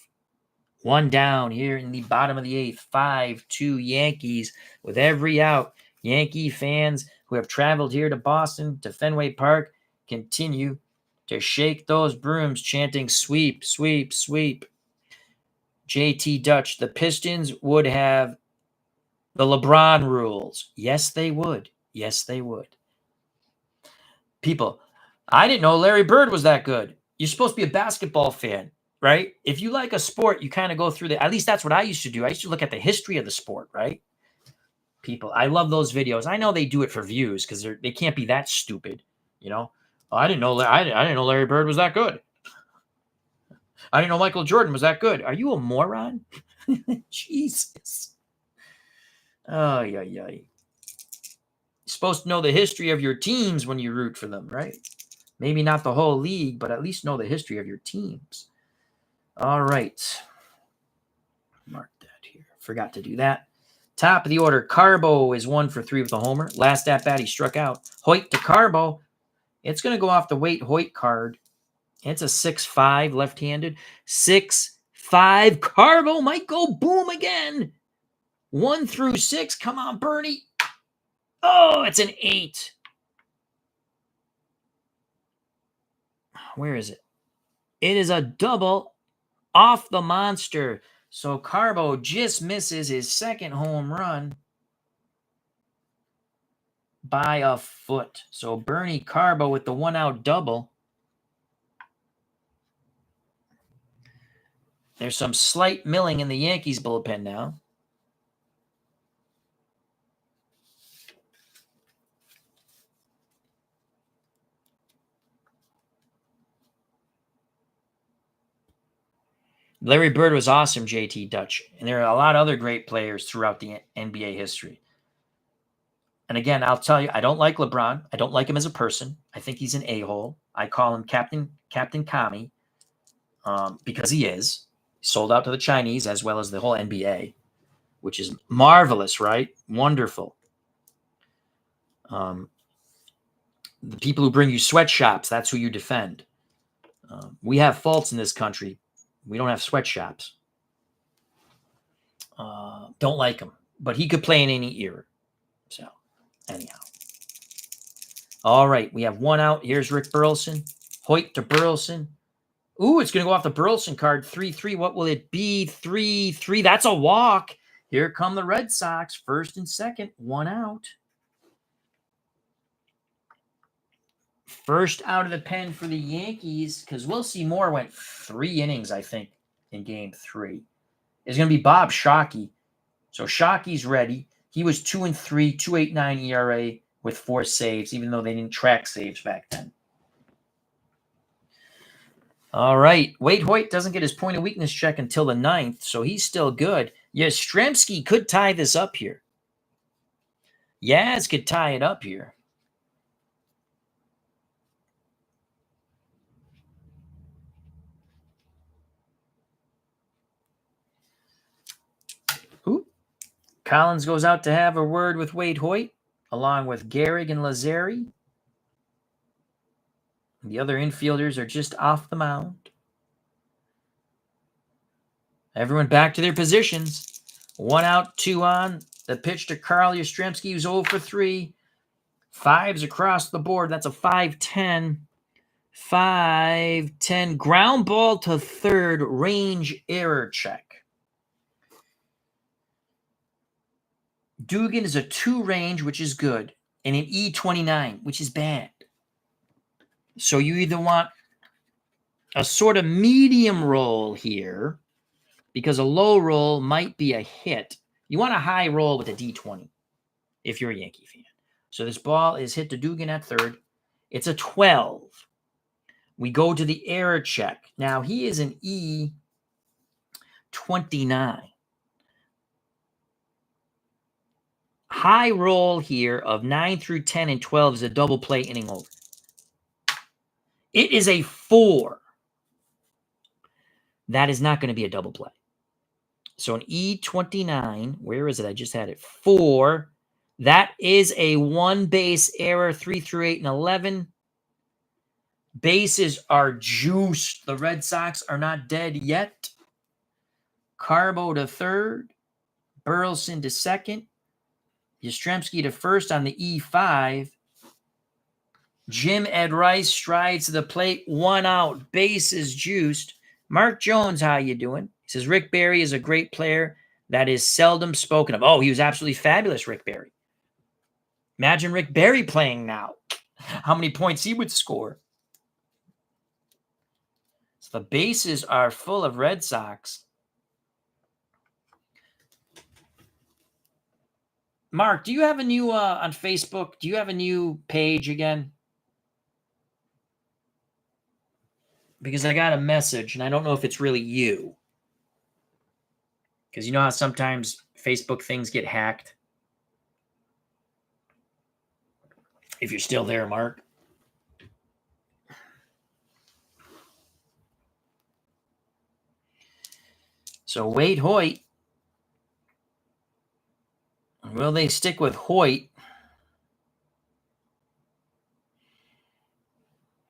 [SPEAKER 1] 1 down here in the bottom of the 8th. 5-2 Yankees with every out. Yankee fans who have traveled here to Boston, to Fenway Park, continue to shake those brooms, chanting sweep, sweep, sweep. JT Dutch, the Pistons would have the LeBron rules. Yes, they would. Yes, they would. People, I didn't know Larry Bird was that good. You're supposed to be a basketball fan, right? If you like a sport, you kind of go through at least that's what I used to do. I used to look at the history of the sport, right? People, I love those videos. I know they do it for views because they can't be that stupid, I didn't know Larry Bird was that good. I didn't know Michael Jordan was that good. Are you a moron? Jesus. Oh, yeah. You're supposed to know the history of your teams when you root for them, right? Maybe not the whole league, but at least know the history of your teams. All right. Mark that here. Forgot to do that. Top of the order, Carbo is 1 for 3 with a homer. Last at bat, he struck out. Hoyt to Carbo. It's going to go off the Waite Hoyt card. It's a 6-5 left-handed. 6-5. Carbo might go boom again. 1 through 6. Come on, Bernie. Oh, it's an 8. Where is it? It is a double off the monster. So Carbo just misses his second home run by a foot. So Bernie Carbo with the 1-out double. There's some slight milling in the Yankees bullpen now. Larry Bird was awesome, JT Dutch. And there are a lot of other great players throughout the NBA history. And again, I'll tell you, I don't like LeBron. I don't like him as a person. I think he's an a-hole. I call him Captain Kami because he is. He sold out to the Chinese as well as the whole NBA, which is marvelous, right? Wonderful. The people who bring you sweatshops, that's who you defend. We have faults in this country. We don't have sweatshops. Don't like him. But he could play in any era. So, anyhow. All right, we have 1 out. Here's Rick Burleson. Hoyt to Burleson. Ooh, it's going to go off the Burleson card. 3-3. What will it be? 3-3. That's a walk. Here come the Red Sox. First and second. 1 out. First out of the pen for the Yankees, because Will Seymour went 3 innings, I think, in game 3. It's going to be Bob Shockey. So Shockey's ready. He was 2-3, 2.89 ERA with 4 saves, even though they didn't track saves back then. All right. Wade Hoyt doesn't get his point of weakness check until the 9th, so he's still good. Yastrzemski could tie this up here. Yaz could tie it up here. Ooh. Collins goes out to have a word with Wade Hoyt, along with Gehrig and Lazzeri. The other infielders are just off the mound. Everyone back to their positions. 1 out, 2 on. The pitch to Carl Yastrzemski, who's 0 for 3. 5s across the board. That's a 5-10. 5-10. Ground ball to third. Range error check. Dugan is a 2 range, which is good, and an E29, which is bad. So you either want a sort of medium roll here, because a low roll might be a hit. You want a high roll with a D20 if you're a Yankee fan. So this ball is hit to Dugan at third. It's a 12. We go to the error check. Now, he is an E29. High roll here of 9 through 10 and 12 is a double play inning over. It is a 4. That is not going to be a double play. So an E29, where is it? I just had it. 4. That is a 1 base error, 3 through 8 and 11. Bases are juiced. The Red Sox are not dead yet. Carbo to third. Burleson to second. Yastrzemski to first on the E5. Jim Ed Rice strides to the plate. 1 out. Bases juiced. Mark Jones, how you doing? He says, Rick Barry is a great player that is seldom spoken of. Oh, he was absolutely fabulous, Rick Barry. Imagine Rick Barry playing now. How many points he would score. So the bases are full of Red Sox. Mark, do you have a new, on Facebook, do you have a new page again? Because I got a message, and I don't know if it's really you. Because you know how sometimes Facebook things get hacked? If you're still there, Mark. So Wade Hoyt. Will they stick with Hoyt?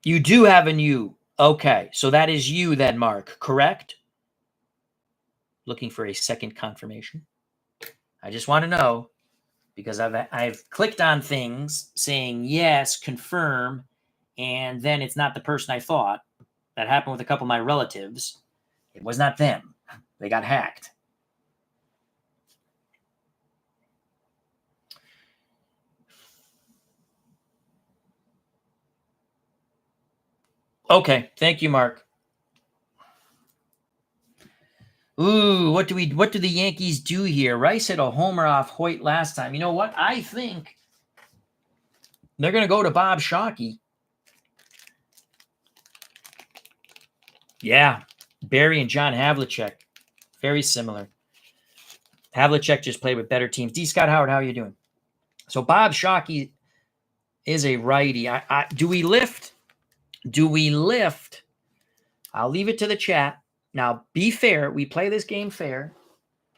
[SPEAKER 1] You do have a new. Okay, so that is you then, Mark, correct? Looking for a second confirmation. I just want to know, because I've clicked on things saying yes, confirm, and then it's not the person I thought. That happened with a couple of my relatives. It was not them. They got hacked. Okay, thank you, Mark. Ooh, what do the Yankees do here? Rice hit a homer off Hoyt last time. You know what? I think they're going to go to Bob Shockey. Yeah, Barry and John Havlicek. Very similar. Havlicek just played with better teams. D. Scott Howard, how are you doing? So Bob Shockey is a righty. Do we lift? Do we lift? I'll leave it to the chat. Now, be fair. We play this game fair,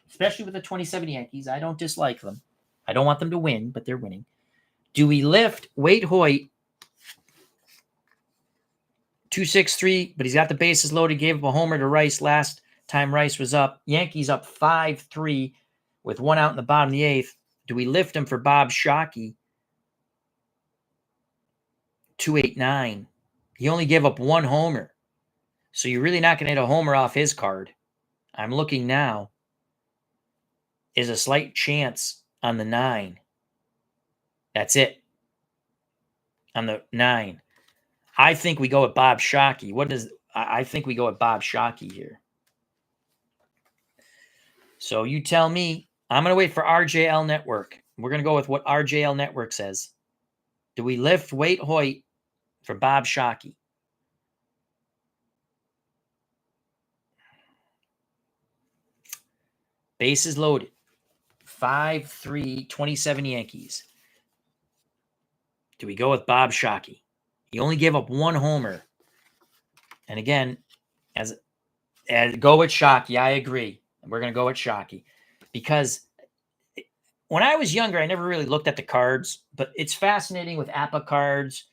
[SPEAKER 1] especially with the 27 Yankees. I don't dislike them. I don't want them to win, but they're winning. Do we lift Wade Hoyt 2-6-3, but he's got the bases loaded, gave up a homer to Rice last time Rice was up. Yankees up 5-3 with one out in the bottom of the eighth. Do we lift him for Bob Shockey? 2-8-9. He only gave up one homer. So you're really not going to hit a homer off his card. I'm looking now. Is a slight chance on the 9. That's it. On the 9. I think we go with Bob Shockey. I think we go with Bob Shockey here. So you tell me. I'm going to wait for RJL Network. We're going to go with what RJL Network says. Do we lift Wade Hoyt for Bob Shockey? Bases loaded. 5-3, 27 Yankees. Do we go with Bob Shockey? He only gave up one homer. And again, as go with Shockey. I agree. We're going to go with Shockey. Because when I was younger, I never really looked at the cards. But it's fascinating with APA cards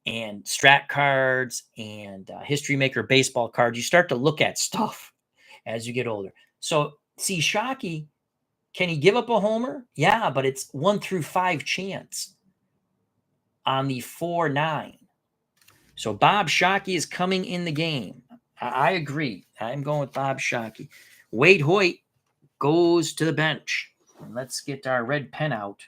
[SPEAKER 1] and Strat cards and History Maker baseball cards. You start to look at stuff as you get older. So, see, Shockey, can he give up a homer? Yeah, but it's 1 through 5 chance on the 4-9. So Bob Shockey is coming in the game. I agree. I'm going with Bob Shockey. Wade Hoyt goes to the bench. And let's get our red pen out.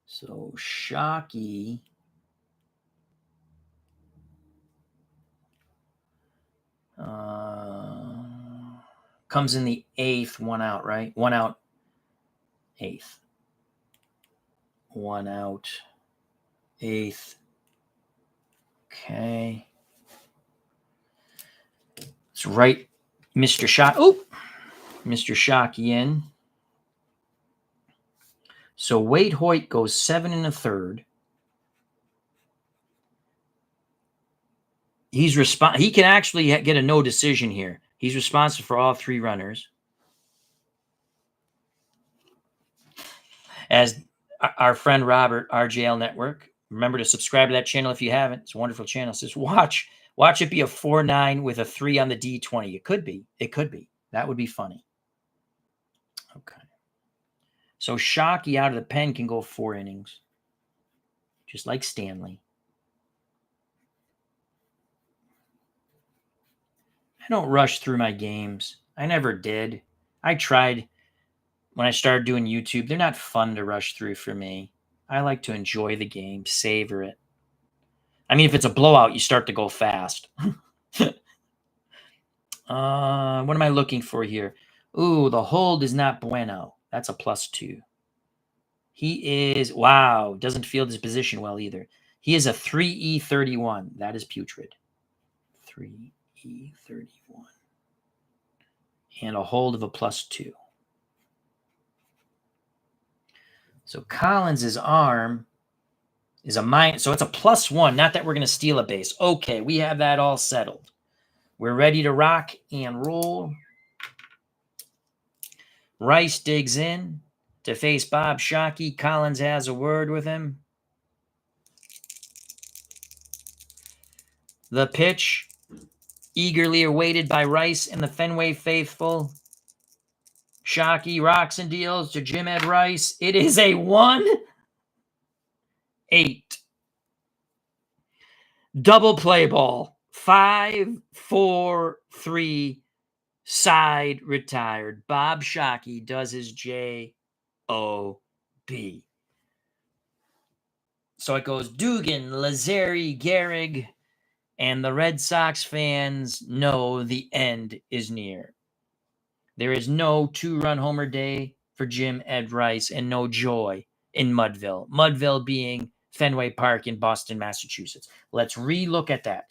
[SPEAKER 1] So Shockey comes in the 8th, 1 out, right? 1 out, 8th. 1 out, 8th. Okay. Let's write Mr. Mr. Shockey in. So Wade Hoyt goes 7 1/3. He can actually get a no decision here. He's responsible for all 3 runners. As our friend Robert, RJL Network, remember to subscribe to that channel if you haven't. It's a wonderful channel. It says watch it be a 4-9 with a 3 on the D20. It could be. That would be funny. Okay. So Shockey out of the pen can go 4 innings. Just like Stanley. I don't rush through my games. I never did. I tried when I started doing YouTube. They're not fun to rush through for me. I like to enjoy the game, savor it. I mean, if it's a blowout, you start to go fast. What am I looking for here? Ooh, the hold is not bueno. That's a +2. He is, wow, doesn't field his position well either. He is a 3E31. That is putrid. 3E31. And a hold of a +2. So Collins' arm is a minus. So it's a +1. Not that we're going to steal a base. Okay, we have that all settled. We're ready to rock and roll. Rice digs in to face Bob Shockey. Collins has a word with him. The pitch, eagerly awaited by Rice and the Fenway faithful. Shockey rocks and deals to Jim Ed Rice. It is a 1-8. Double play ball. 5-4-3. Side retired. Bob Shockey does his J-O-B. So it goes Dugan, Lazari, Gehrig, and the Red Sox fans know the end is near. There is no 2-run homer day for Jim Ed Rice and no joy in Mudville. Mudville being Fenway Park in Boston, Massachusetts. Let's re-look at that.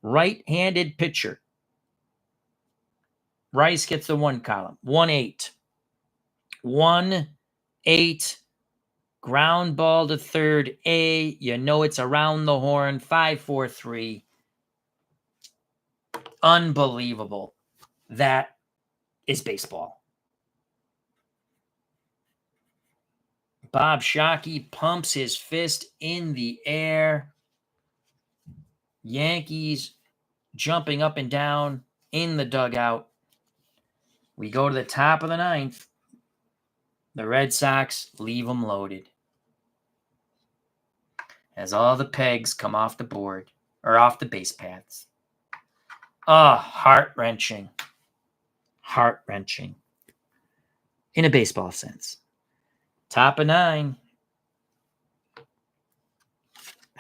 [SPEAKER 1] Right-handed pitcher. Rice gets the 1 column. 1-8. 1-8. Ground ball to third A. You know it's around the horn. 5-4-3. Unbelievable. That is baseball. Bob Shockey pumps his fist in the air. Yankees jumping up and down in the dugout. We go to the top of the 9th. The Red Sox leave them loaded. As all the pegs come off the board, or off the base paths. Oh, heart-wrenching. Heart-wrenching. In a baseball sense. Top of 9.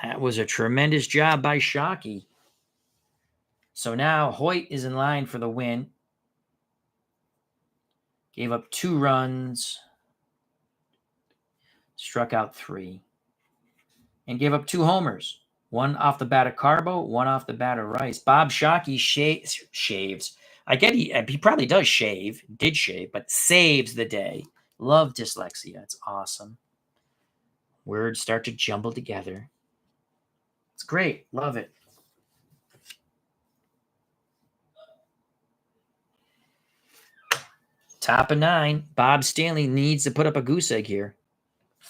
[SPEAKER 1] That was a tremendous job by Shockey. So now Hoyt is in line for the win. Gave up 2 runs. Struck out 3. And gave up 2 homers. 1 off the bat of Carbo, 1 off the bat of Rice. Bob Shockey shaves. I get he probably does shave. Did shave, but saves the day. Love dyslexia. It's awesome. Words start to jumble together. It's great. Love it. Top of 9. Bob Stanley needs to put up a goose egg here.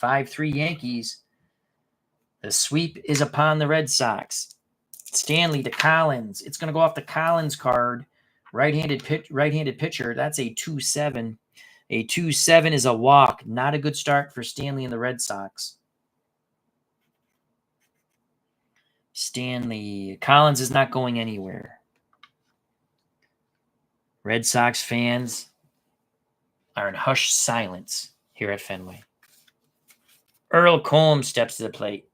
[SPEAKER 1] 5-3 Yankees. The sweep is upon the Red Sox. Stanley to Collins. It's going to go off the Collins card. Right-handed pitcher. That's a 2-7. A 2-7 is a walk. Not a good start for Stanley and the Red Sox. Stanley. Collins is not going anywhere. Red Sox fans are in hushed silence here at Fenway. Earl Combs steps to the plate.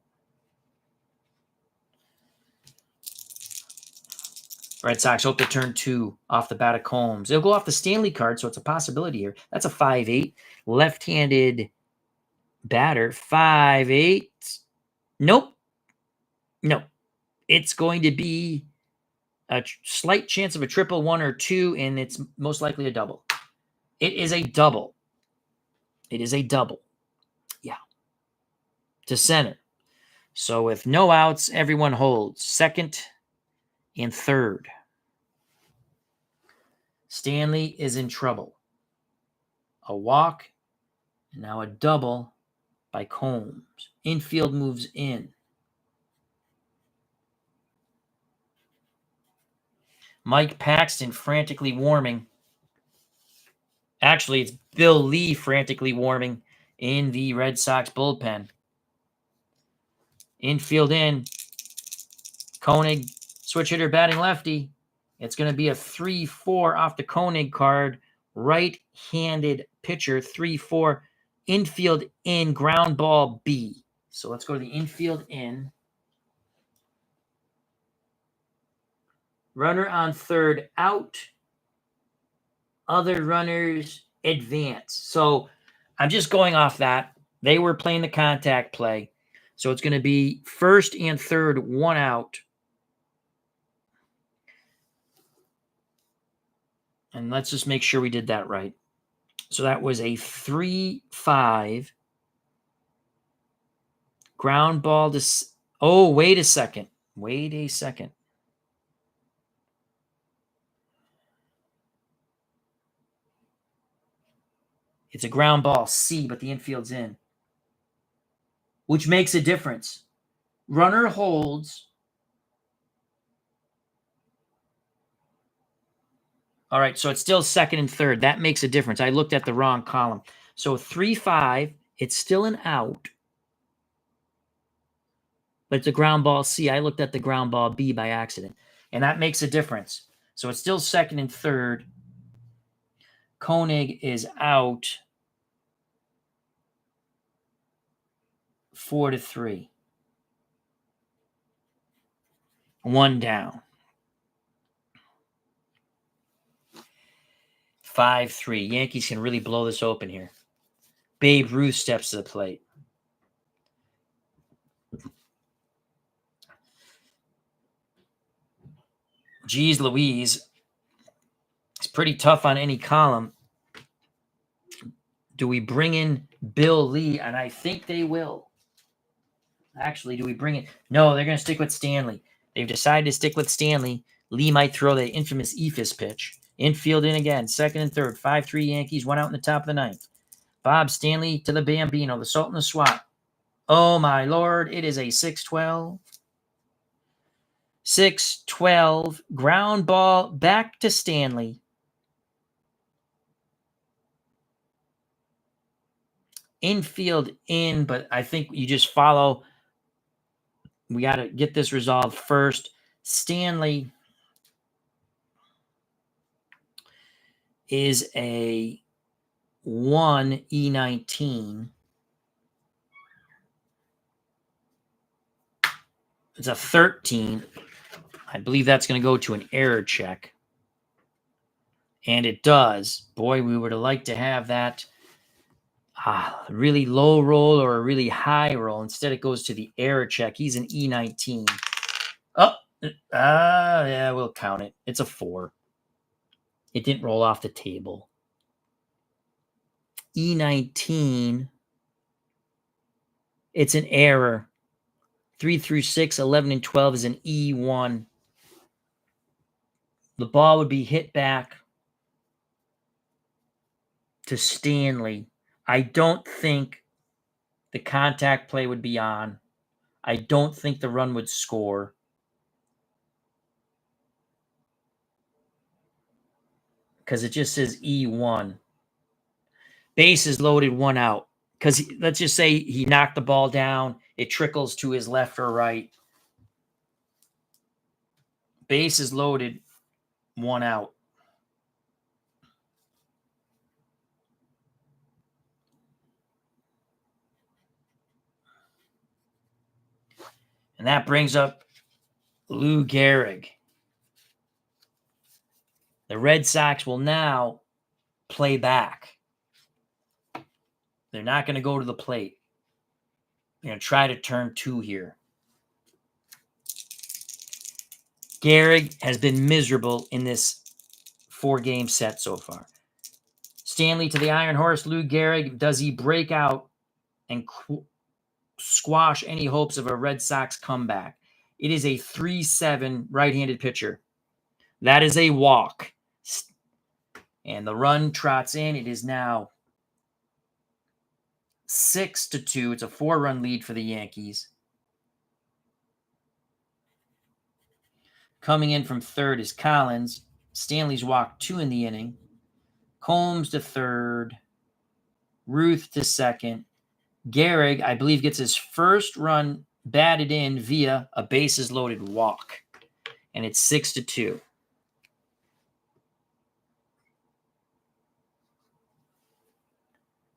[SPEAKER 1] Red Sox hope to turn 2 off the bat of Combs. It'll go off the Stanley card, so it's a possibility here. That's a 5-8. Left-handed batter. 5-8. Nope. No. It's going to be a slight chance of a triple, 1 or 2, and it's most likely a double. It is a double. It is a double. Yeah. To center. So with no outs, everyone holds. Second and third. Stanley is in trouble. A walk, and now a double by Combs. Infield moves in. Mike Paxton frantically warming. Actually, it's Bill Lee frantically warming in the Red Sox bullpen. Infield in. Koenig, switch hitter batting lefty. It's going to be a 3-4 off the Koenig card. Right-handed pitcher, 3-4. Infield in, ground ball B. So let's go to the infield in. Runner on third out. Other runners advance. So I'm just going off that. They were playing the contact play. So it's going to be first and third, 1 out. And let's just make sure we did that right. So that was a 3-5. Ground ball to... Oh, wait a second. Wait a second. It's a ground ball C, but the infield's in. Which makes a difference. Runner holds. All right, so it's still second and third. That makes a difference. I looked at the wrong column. So 3-5, it's still an out. But it's a ground ball C. I looked at the ground ball B by accident. And that makes a difference. So it's still second and third. Koenig is out 4-3. One down. 5-3. Yankees can really blow this open here. Babe Ruth steps to the plate. Geez Louise. It's pretty tough on any column. Do we bring in Bill Lee? And I think they will. Actually, do we bring it? No, they're going to stick with Stanley. They've decided to stick with Stanley. Lee might throw the infamous Ephus pitch. Infield in again. Second and third. 5-3 Yankees. One out in the top of the ninth. Bob Stanley to the Bambino. The Sultan of SWAT. Oh, my Lord. It is a 6-12. 6-12. Ground ball back to Stanley. Infield in, but I think you just follow. We got to get this resolved first. Stanley is a 1 E19. It's a 13. I believe that's going to go to an error check. And it does. Boy, we would have liked to have that really low roll or a really high roll. Instead, it goes to the error check. He's an E19. Oh, yeah, we'll count it. It's a 4. It didn't roll off the table. E19. It's an error. 3 through 6, 11 and 12 is an E1. The ball would be hit back to Stanley. I don't think the contact play would be on. I don't think the run would score. Because it just says E1. Bases loaded, 1 out. Because let's just say he knocked the ball down. It trickles to his left or right. Bases loaded, 1 out. And that brings up Lou Gehrig. The Red Sox will now play back. They're not going to go to the plate. They're going to try to turn 2 here. Gehrig has been miserable in this 4-game set so far. Stanley to the Iron Horse. Lou Gehrig, does he break out and squash any hopes of a Red Sox comeback? It is a 3-7 right-handed pitcher. That is a walk. And the run trots in. It is now 6-2. It's a 4-run lead for the Yankees. Coming in from third is Collins. Stanley's walked 2 in the inning. Combs to third. Ruth to second. Gehrig, I believe, gets his first run batted in via a bases-loaded walk. And it's 6-2.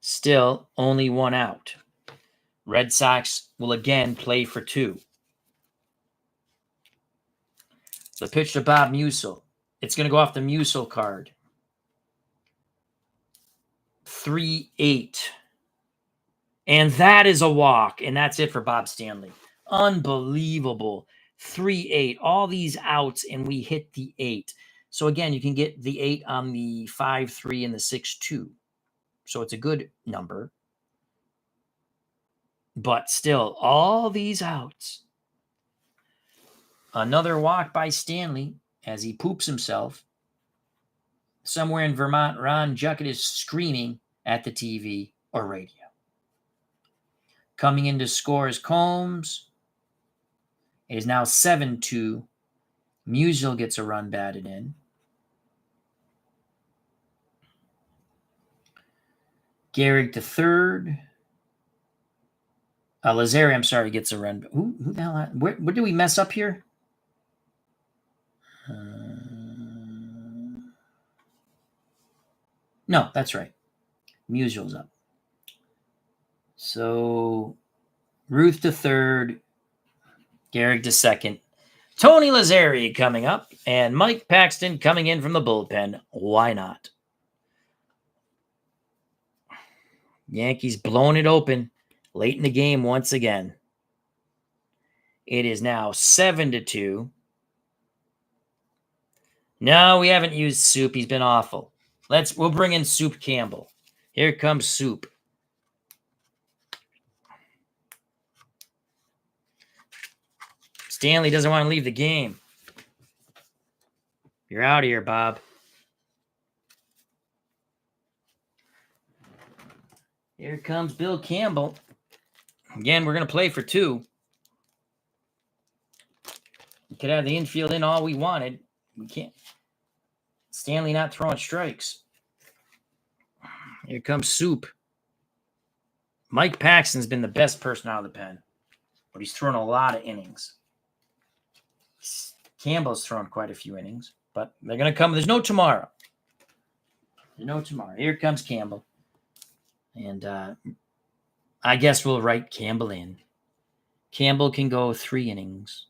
[SPEAKER 1] Still only 1 out. Red Sox will again play for 2. The pitch to Bob Musil. It's going to go off the Musil card. 3-8. And that is a walk. And that's it for Bob Stanley. Unbelievable. 3-8. All these outs, and we hit the 8. So again, you can get the 8 on the 5-3 and the 6-2. So it's a good number. But still, all these outs. Another walk by Stanley as he poops himself. Somewhere in Vermont, Ron Juckett is screaming at the TV or radio. Coming in to score is Combs. It is now 7-2. Musial gets a run batted in. Gehrig to third. Lazari, I'm sorry, gets a run. Who the hell? What did we mess up here? No, that's right. Musial's up. So Ruth to third. Gehrig to second. Tony Lazari coming up, and Mike Paxton coming in from the bullpen. Why not? Yankees blowing it open late in the game once again. It is now 7-2. No, we haven't used Soup. He's been awful. We'll bring in Soup Campbell. Here comes Soup. Stanley doesn't want to leave the game. You're out of here, Bob. Here comes Bill Campbell. Again, we're going to play for 2. We could have the infield in all we wanted. We can't. Stanley not throwing strikes. Here comes Soup. Mike Paxton's been the best person out of the pen, but he's thrown a lot of innings. Campbell's thrown quite a few innings, but they're going to come. There's no tomorrow. There's no tomorrow. Here comes Campbell. And I guess we'll write Campbell in. Campbell can go 3 innings.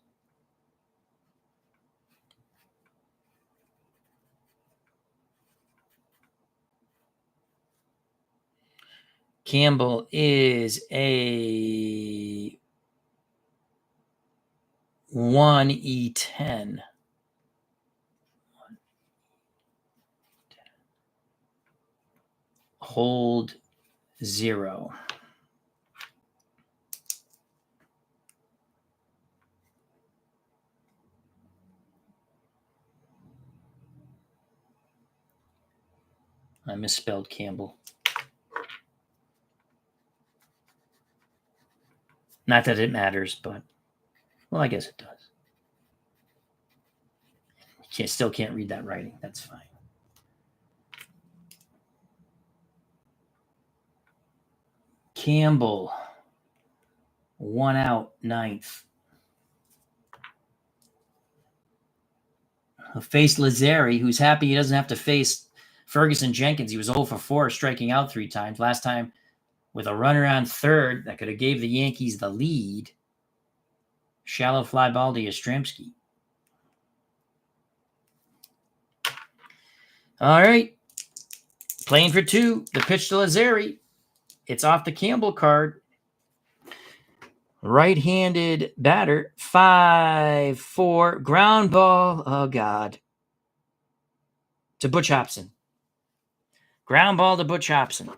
[SPEAKER 1] Campbell is a 1E10. Hold 0. I misspelled Campbell. Not that it matters, but, well, I guess it does. You still can't read that writing. That's fine. Campbell, 1 out, 9th. He'll face Lazari, who's happy he doesn't have to face Ferguson Jenkins. He was 0 for 4, striking out 3 times. Last time with a runner on third that could have gave the Yankees the lead. Shallow fly ball to Yastrzemski. All right. Playing for 2. The pitch to Lazari. It's off the Campbell card. Right-handed batter. 5-4. Ground ball. Oh, God. To Butch Hobson. Ground ball to Butch Hobson.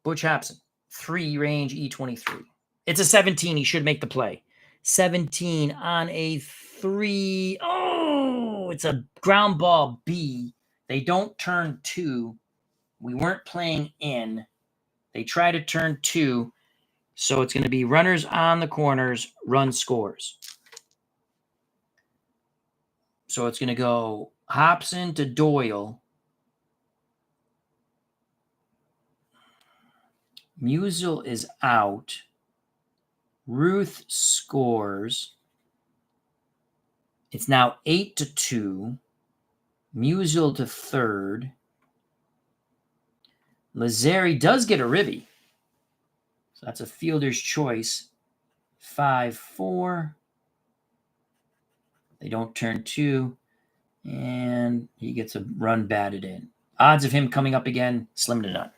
[SPEAKER 1] Butch Hobson. 3 range E23. It's a 17. He should make the play. 17 on a 3. Oh, it's a ground ball B. They don't turn 2. We weren't playing in. They try to turn 2. So it's going to be runners on the corners, run scores. So it's going to go Hobson to Doyle. Musial is out. Ruth scores. It's now 8-2. Musial to third. Lazari does get a ribby. So that's a fielder's choice. 5-4. They don't turn 2. And he gets a run batted in. Odds of him coming up again, slim to none.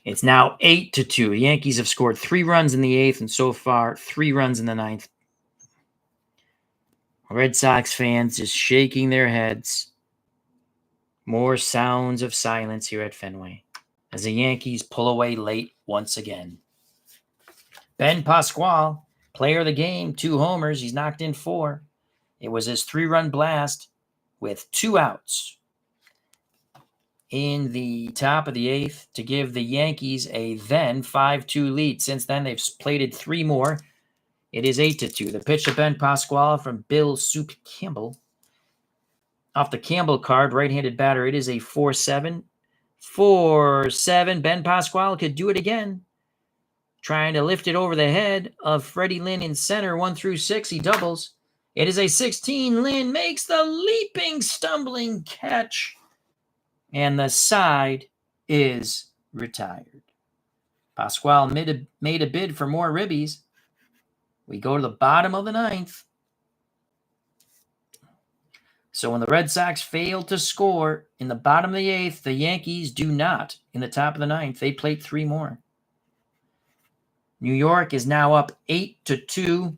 [SPEAKER 1] It's now 8-2. The Yankees have scored 3 runs in the 8th and so far 3 runs in the 9th. Red Sox fans just shaking their heads. More sounds of silence here at Fenway as the Yankees pull away late once again. Ben Pasquale, player of the game, 2 homers. He's knocked in 4. It was his 3-run blast with 2 outs in the top of the 8th to give the Yankees a then 5-2 lead. Since then, they've plated 3 more. It is 8-2. The pitch to Ben Pasquale from Bill Soup Campbell. Off the Campbell card, right-handed batter, it is a 4-7. 4-7. Ben Pasquale could do it again. Trying to lift it over the head of Freddie Lynn in center, 1 through 6. He doubles. It is a 16. Lynn makes the leaping, stumbling catch. And the side is retired. Pasquale made a bid for more ribbies. We go to the bottom of the 9th. So when the Red Sox fail to score in the bottom of the 8th, the Yankees do not in the top of the 9th. They played 3 more. New York is now up 8-2.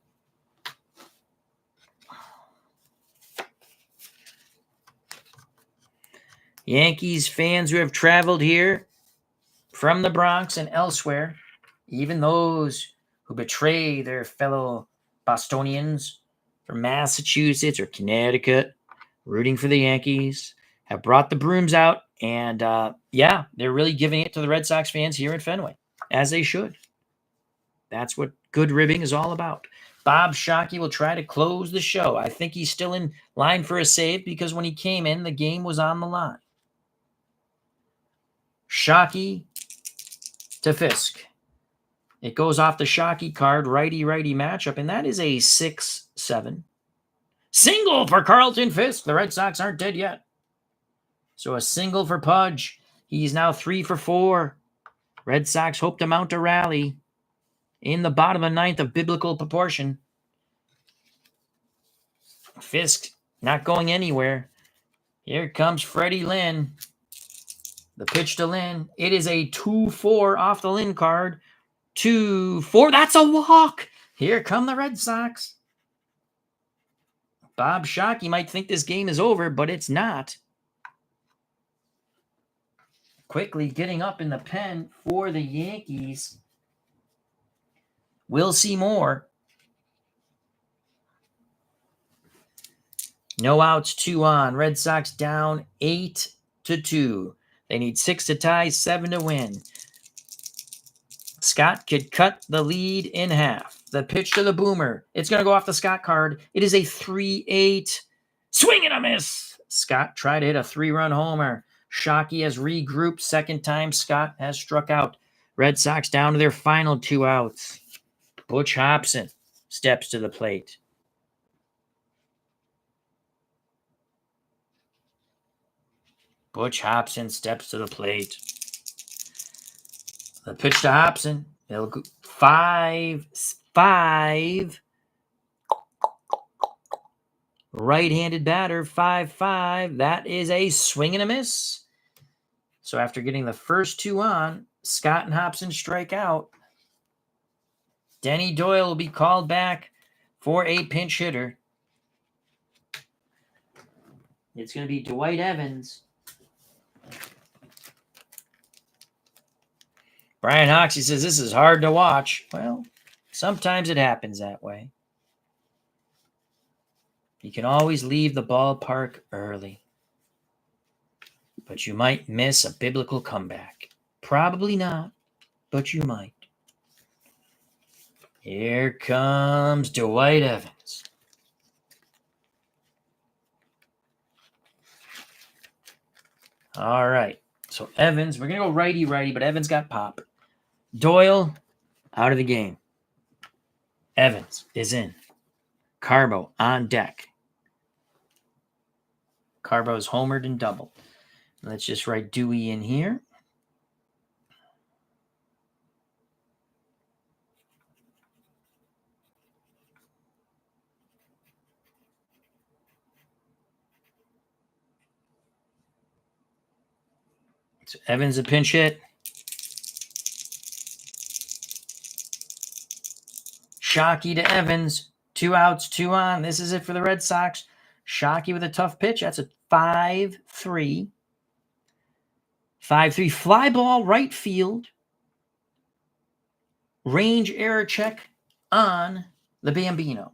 [SPEAKER 1] Yankees fans who have traveled here from the Bronx and elsewhere, even those who betray their fellow Bostonians from Massachusetts or Connecticut, rooting for the Yankees, have brought the brooms out. And, they're really giving it to the Red Sox fans here at Fenway, as they should. That's what good ribbing is all about. Bob Shockey will try to close the show. I think he's still in line for a save because when he came in, the game was on the line. Shockey to Fisk. It goes off the Shockey card, righty-righty matchup, and that is a 6-7. Single for Carlton Fisk. The Red Sox aren't dead yet. So a single for Pudge. He's now 3 for 4. Red Sox hope to mount a rally in the bottom of 9th of biblical proportion. Fisk not going anywhere. Here comes Freddie Lynn. The pitch to Lynn. It is a 2-4 off the Lynn card. 2-4. That's a walk. Here come the Red Sox. Bob Shockey might think this game is over, but it's not. Quickly getting up in the pen for the Yankees. We'll see more. No outs, 2 on. Red Sox down 8-2. They need 6 to tie, 7 to win. Scott could cut the lead in half. The pitch to the boomer. It's going to go off the Scott card. It is a 3-8. Swing and a miss. Scott tried to hit a 3-run homer. Shockey has regrouped. Second time Scott has struck out. Red Sox down to their final 2 outs. Butch Hobson steps to the plate. Butch Hobson steps to the plate. The pitch to Hobson. It'll go 5-5. Right-handed batter, 5-5. That is a swing and a miss. So after getting the first 2 on, Scott and Hobson strike out. Denny Doyle will be called back for a pinch hitter. It's going to be Dwight Evans. Brian Hoxie says this is hard to watch. Well, sometimes it happens that way. You can always leave the ballpark early. But you might miss a biblical comeback. Probably not, but you might. Here comes Dwight Evans. All right. So Evans, we're going to go righty-righty, but Evans got pop. Doyle out of the game. Evans is in. Carbo on deck. Carbo's homered and doubled. Let's just write Dewey in here. So Evans a pinch hit. Shockey to Evans. 2 outs, 2 on. This is it for the Red Sox. Shockey with a tough pitch. That's a 5-3. 5-3. Fly ball right field. Range error check on the Bambino.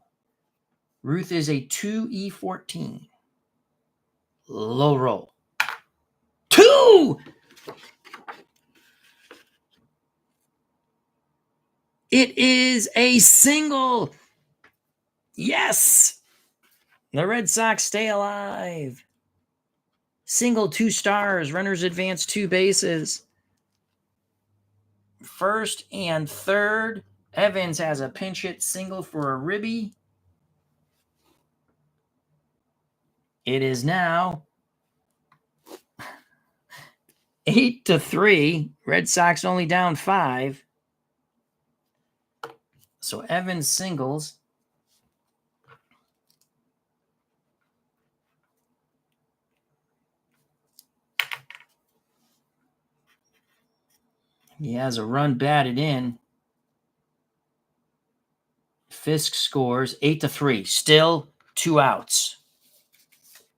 [SPEAKER 1] Ruth is a 2E14. Low roll. 2! It is a single. Yes! The Red Sox stay alive. Single, 2 stars. Runners advance 2 bases. First and third. Evans has a pinch hit single for a ribby. It is now 8-3. Red Sox only down 5. So Evans singles. He has a run batted in. Fisk scores 8-3. Still 2 outs.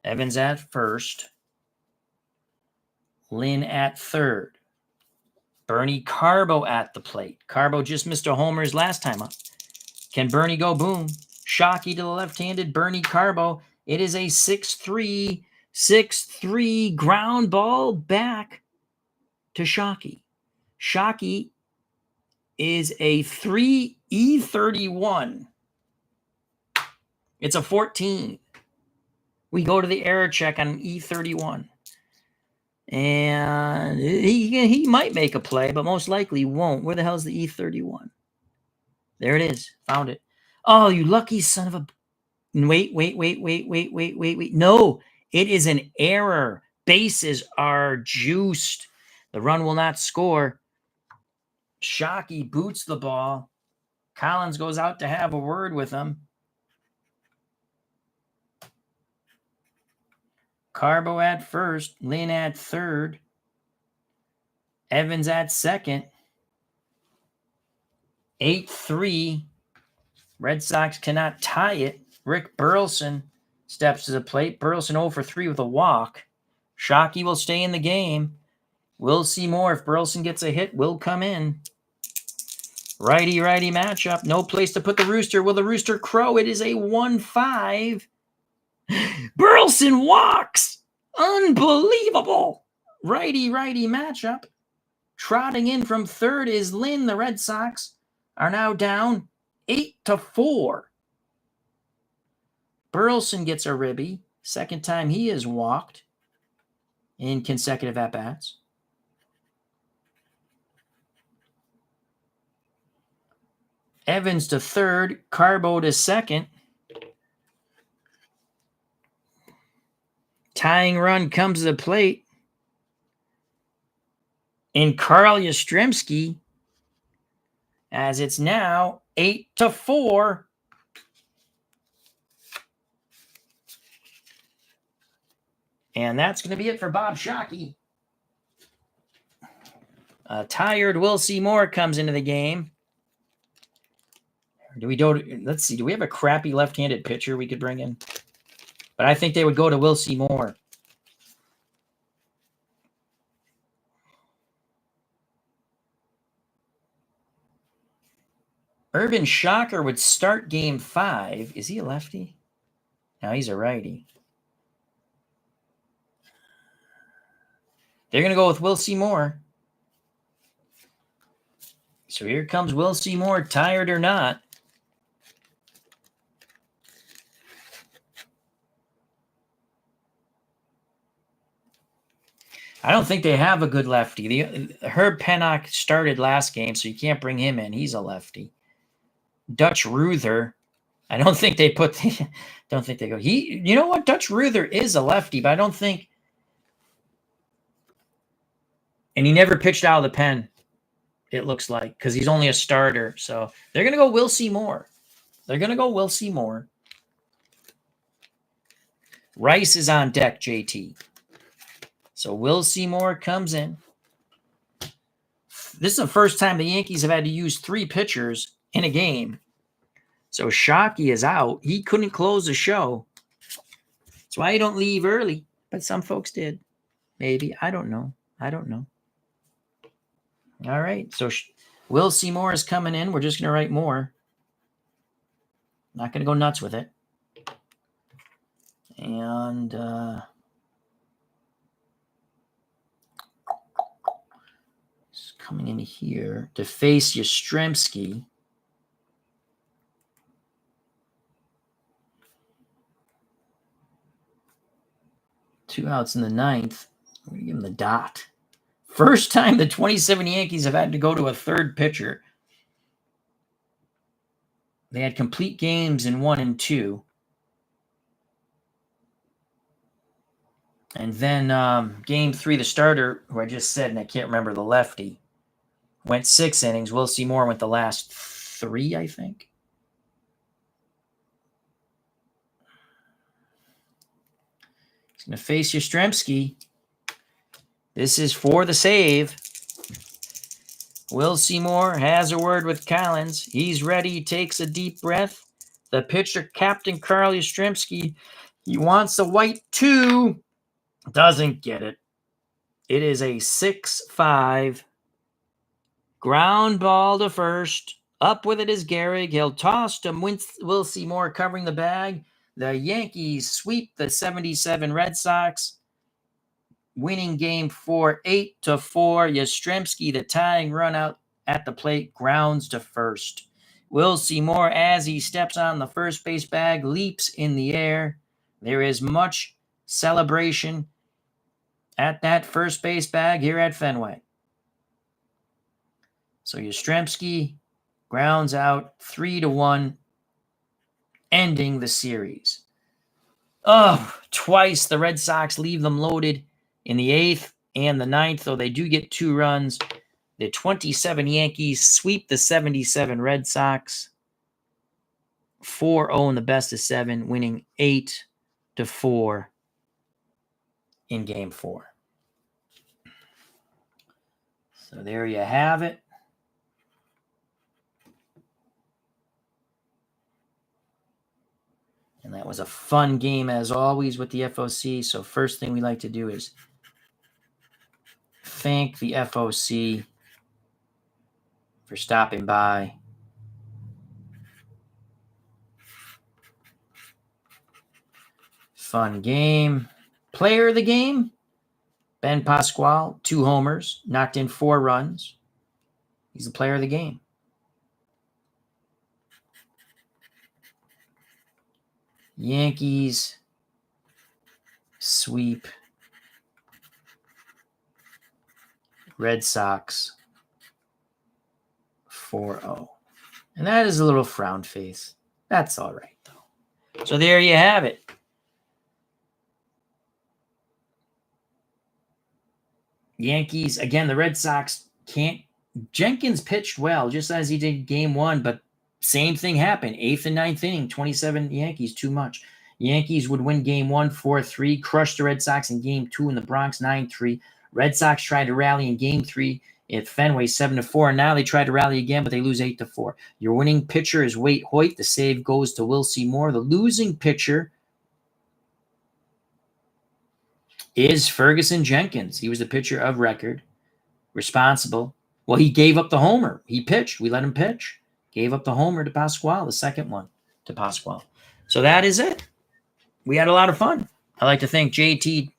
[SPEAKER 1] Evans at first. Lynn at third. Bernie Carbo at the plate. Carbo just missed a homer his last time up. Can Bernie go boom? Shockey to the left-handed Bernie Carbo. It is a 6-3 ground ball back to Shockey. Shockey is a 3E31. It's a 14. We go to the error check on an E31. And he might make a play, but most likely won't. Where the hell's the E31? There it is. Found it. Oh, you lucky son of a... Wait. No, it is an error. Bases are juiced. The run will not score. Shockey boots the ball. Collins goes out to have a word with him. Carbo at first. Lynn at third. Evans at second. 8-3. Red Sox cannot tie it. Rick Burleson steps to the plate. Burleson 0-for-3 with a walk. Shockey will stay in the game. We'll see more. If Burleson gets a hit, will come in. Righty-righty matchup. No place to put the rooster. Will the rooster crow? It is a 1-5. Burleson walks. Unbelievable. Righty-righty matchup. Trotting in from third is Lynn. The Red Sox are now down 8-4. Burleson gets a ribby. Second time he has walked in consecutive at-bats. Evans to third. Carbo to second. Tying run comes to the plate. And Carl Yastrzemski, as it's now 8-4. And that's going to be it for Bob Shockey. Tired Will Seymour comes into the game. Let's see. Do we have a crappy left-handed pitcher we could bring in? But I think they would go to Will Seymour. Urban Shocker would start game 5. Is he a lefty? No, he's a righty. They're going to go with Will Seymour. So here comes Will Seymour, tired or not. I don't think they have a good lefty. Herb Pennock started last game, so you can't bring him in. He's a lefty. Dutch Ruther. I don't think they put... don't think they go... You know what? Dutch Ruther is a lefty, but I don't think... And he never pitched out of the pen, it looks like, because he's only a starter. So they're going to go Will Seymour. Rice is on deck, JT. So Will Seymour comes in. This is the first time the Yankees have had to use 3 pitchers in a game. So Shockey is out. He couldn't close the show. That's why you don't leave early. But some folks did. Maybe. I don't know. All right. So Will Seymour is coming in. We're just going to write more. Not going to go nuts with it. And he's coming in here to face Yastrzemski. 2 outs in the ninth. We're going to give him the dot. First time the 27 Yankees have had to go to a third pitcher. They had complete games in 1 and 2. And then game 3, the starter, who I just said, and I can't remember, the lefty, went 6 innings. Will Seymour went the last 3, I think. He's going to face Yastrzemski. This is for the save. Will Seymour has a word with Collins. He's ready. Takes a deep breath. The pitcher, Captain Carl Yastrzemski, he wants a white 2. Doesn't get it. It is a 6-5. Ground ball to first. Up with it is Gehrig. He'll toss to Will Seymour covering the bag. The Yankees sweep the 77 Red Sox, winning game 4, 8-4. Yastrzemski, the tying run out at the plate, grounds to first. Will Seymour, as he steps on the first base bag, leaps in the air. There is much celebration at that first base bag here at Fenway. So Yastrzemski grounds out 3-1, ending the series. Twice the Red Sox leave them loaded in the 8th and the 9th, though they do get 2 runs. The 27 Yankees sweep the 77 Red Sox 4-0 in the best of 7, winning 8-4 in game 4. So there you have it. And that was a fun game, as always, with the FOC. So first thing we like to do is thank the FOC for stopping by. Fun game. Player of the game, Ben Pasquale, 2 homers, knocked in 4 runs. He's the player of the game. Yankees sweep Red Sox 4-0. And that is a little frown face. That's all right, though. So there you have it. Yankees, again, the Red Sox can't. Jenkins pitched well, just as he did game 1, but same thing happened. 8th and 9th inning, 27 Yankees, too much. Yankees would win game 1, 4-3, crush the Red Sox in game 2 in the Bronx, 9-3. Red Sox tried to rally in game 3 at Fenway, 7-4, and now they try to rally again, but they lose 8-4. Your winning pitcher is Waite Hoyt. The save goes to Will Seymour. The losing pitcher is Ferguson Jenkins. He was the pitcher of record, responsible. Well, he gave up the homer. He pitched. We let him pitch. Gave up the homer to Pasquale, the second one to Pasquale. So that is it. We had a lot of fun. I'd like to thank JT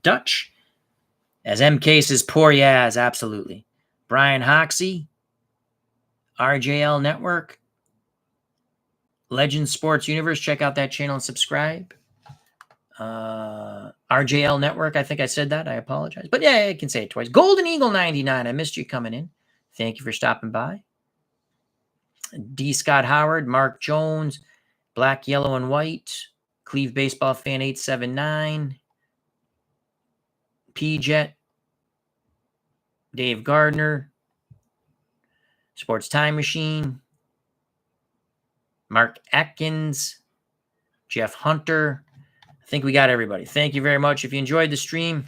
[SPEAKER 1] Dutch. As MK says, poor Yaz, absolutely. Brian Hoxie, RJL Network, Legend Sports Universe. Check out that channel and subscribe. RJL Network, I think I said that. I apologize. But yeah, I can say it twice. Golden Eagle 99. I missed you coming in. Thank you for stopping by. D. Scott Howard, Mark Jones, Black, Yellow, and White, Cleve Baseball Fan 879, P-Jet, Dave Gardner, Sports Time Machine, Mark Atkins, Jeff Hunter. I think we got everybody. Thank you very much. If you enjoyed the stream,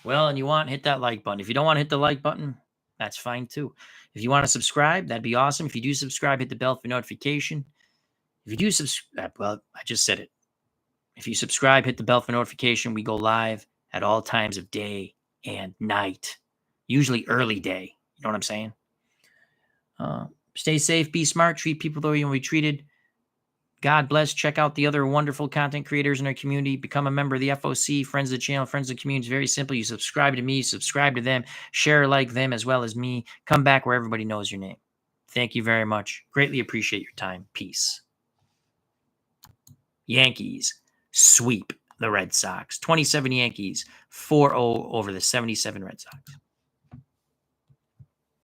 [SPEAKER 1] well, and you want, hit that like button. If you don't want to hit the like button, that's fine too. If you want to subscribe, that'd be awesome. If you do subscribe, hit the bell for notification. If you do subscribe, well, I just said it. If you subscribe, hit the bell for notification. We go live at all times of day and night, usually early day. You know what I'm saying? Stay safe, be smart, treat people the way you want to be treated. God bless. Check out the other wonderful content creators in our community. Become a member of the FOC, friends of the channel, friends of the community. It's very simple. You subscribe to me, subscribe to them, share like them as well as me. Come back where everybody knows your name. Thank you very much. Greatly appreciate your time. Peace. Yankees sweep the Red Sox. 27 Yankees, 4-0 over the 77 Red Sox.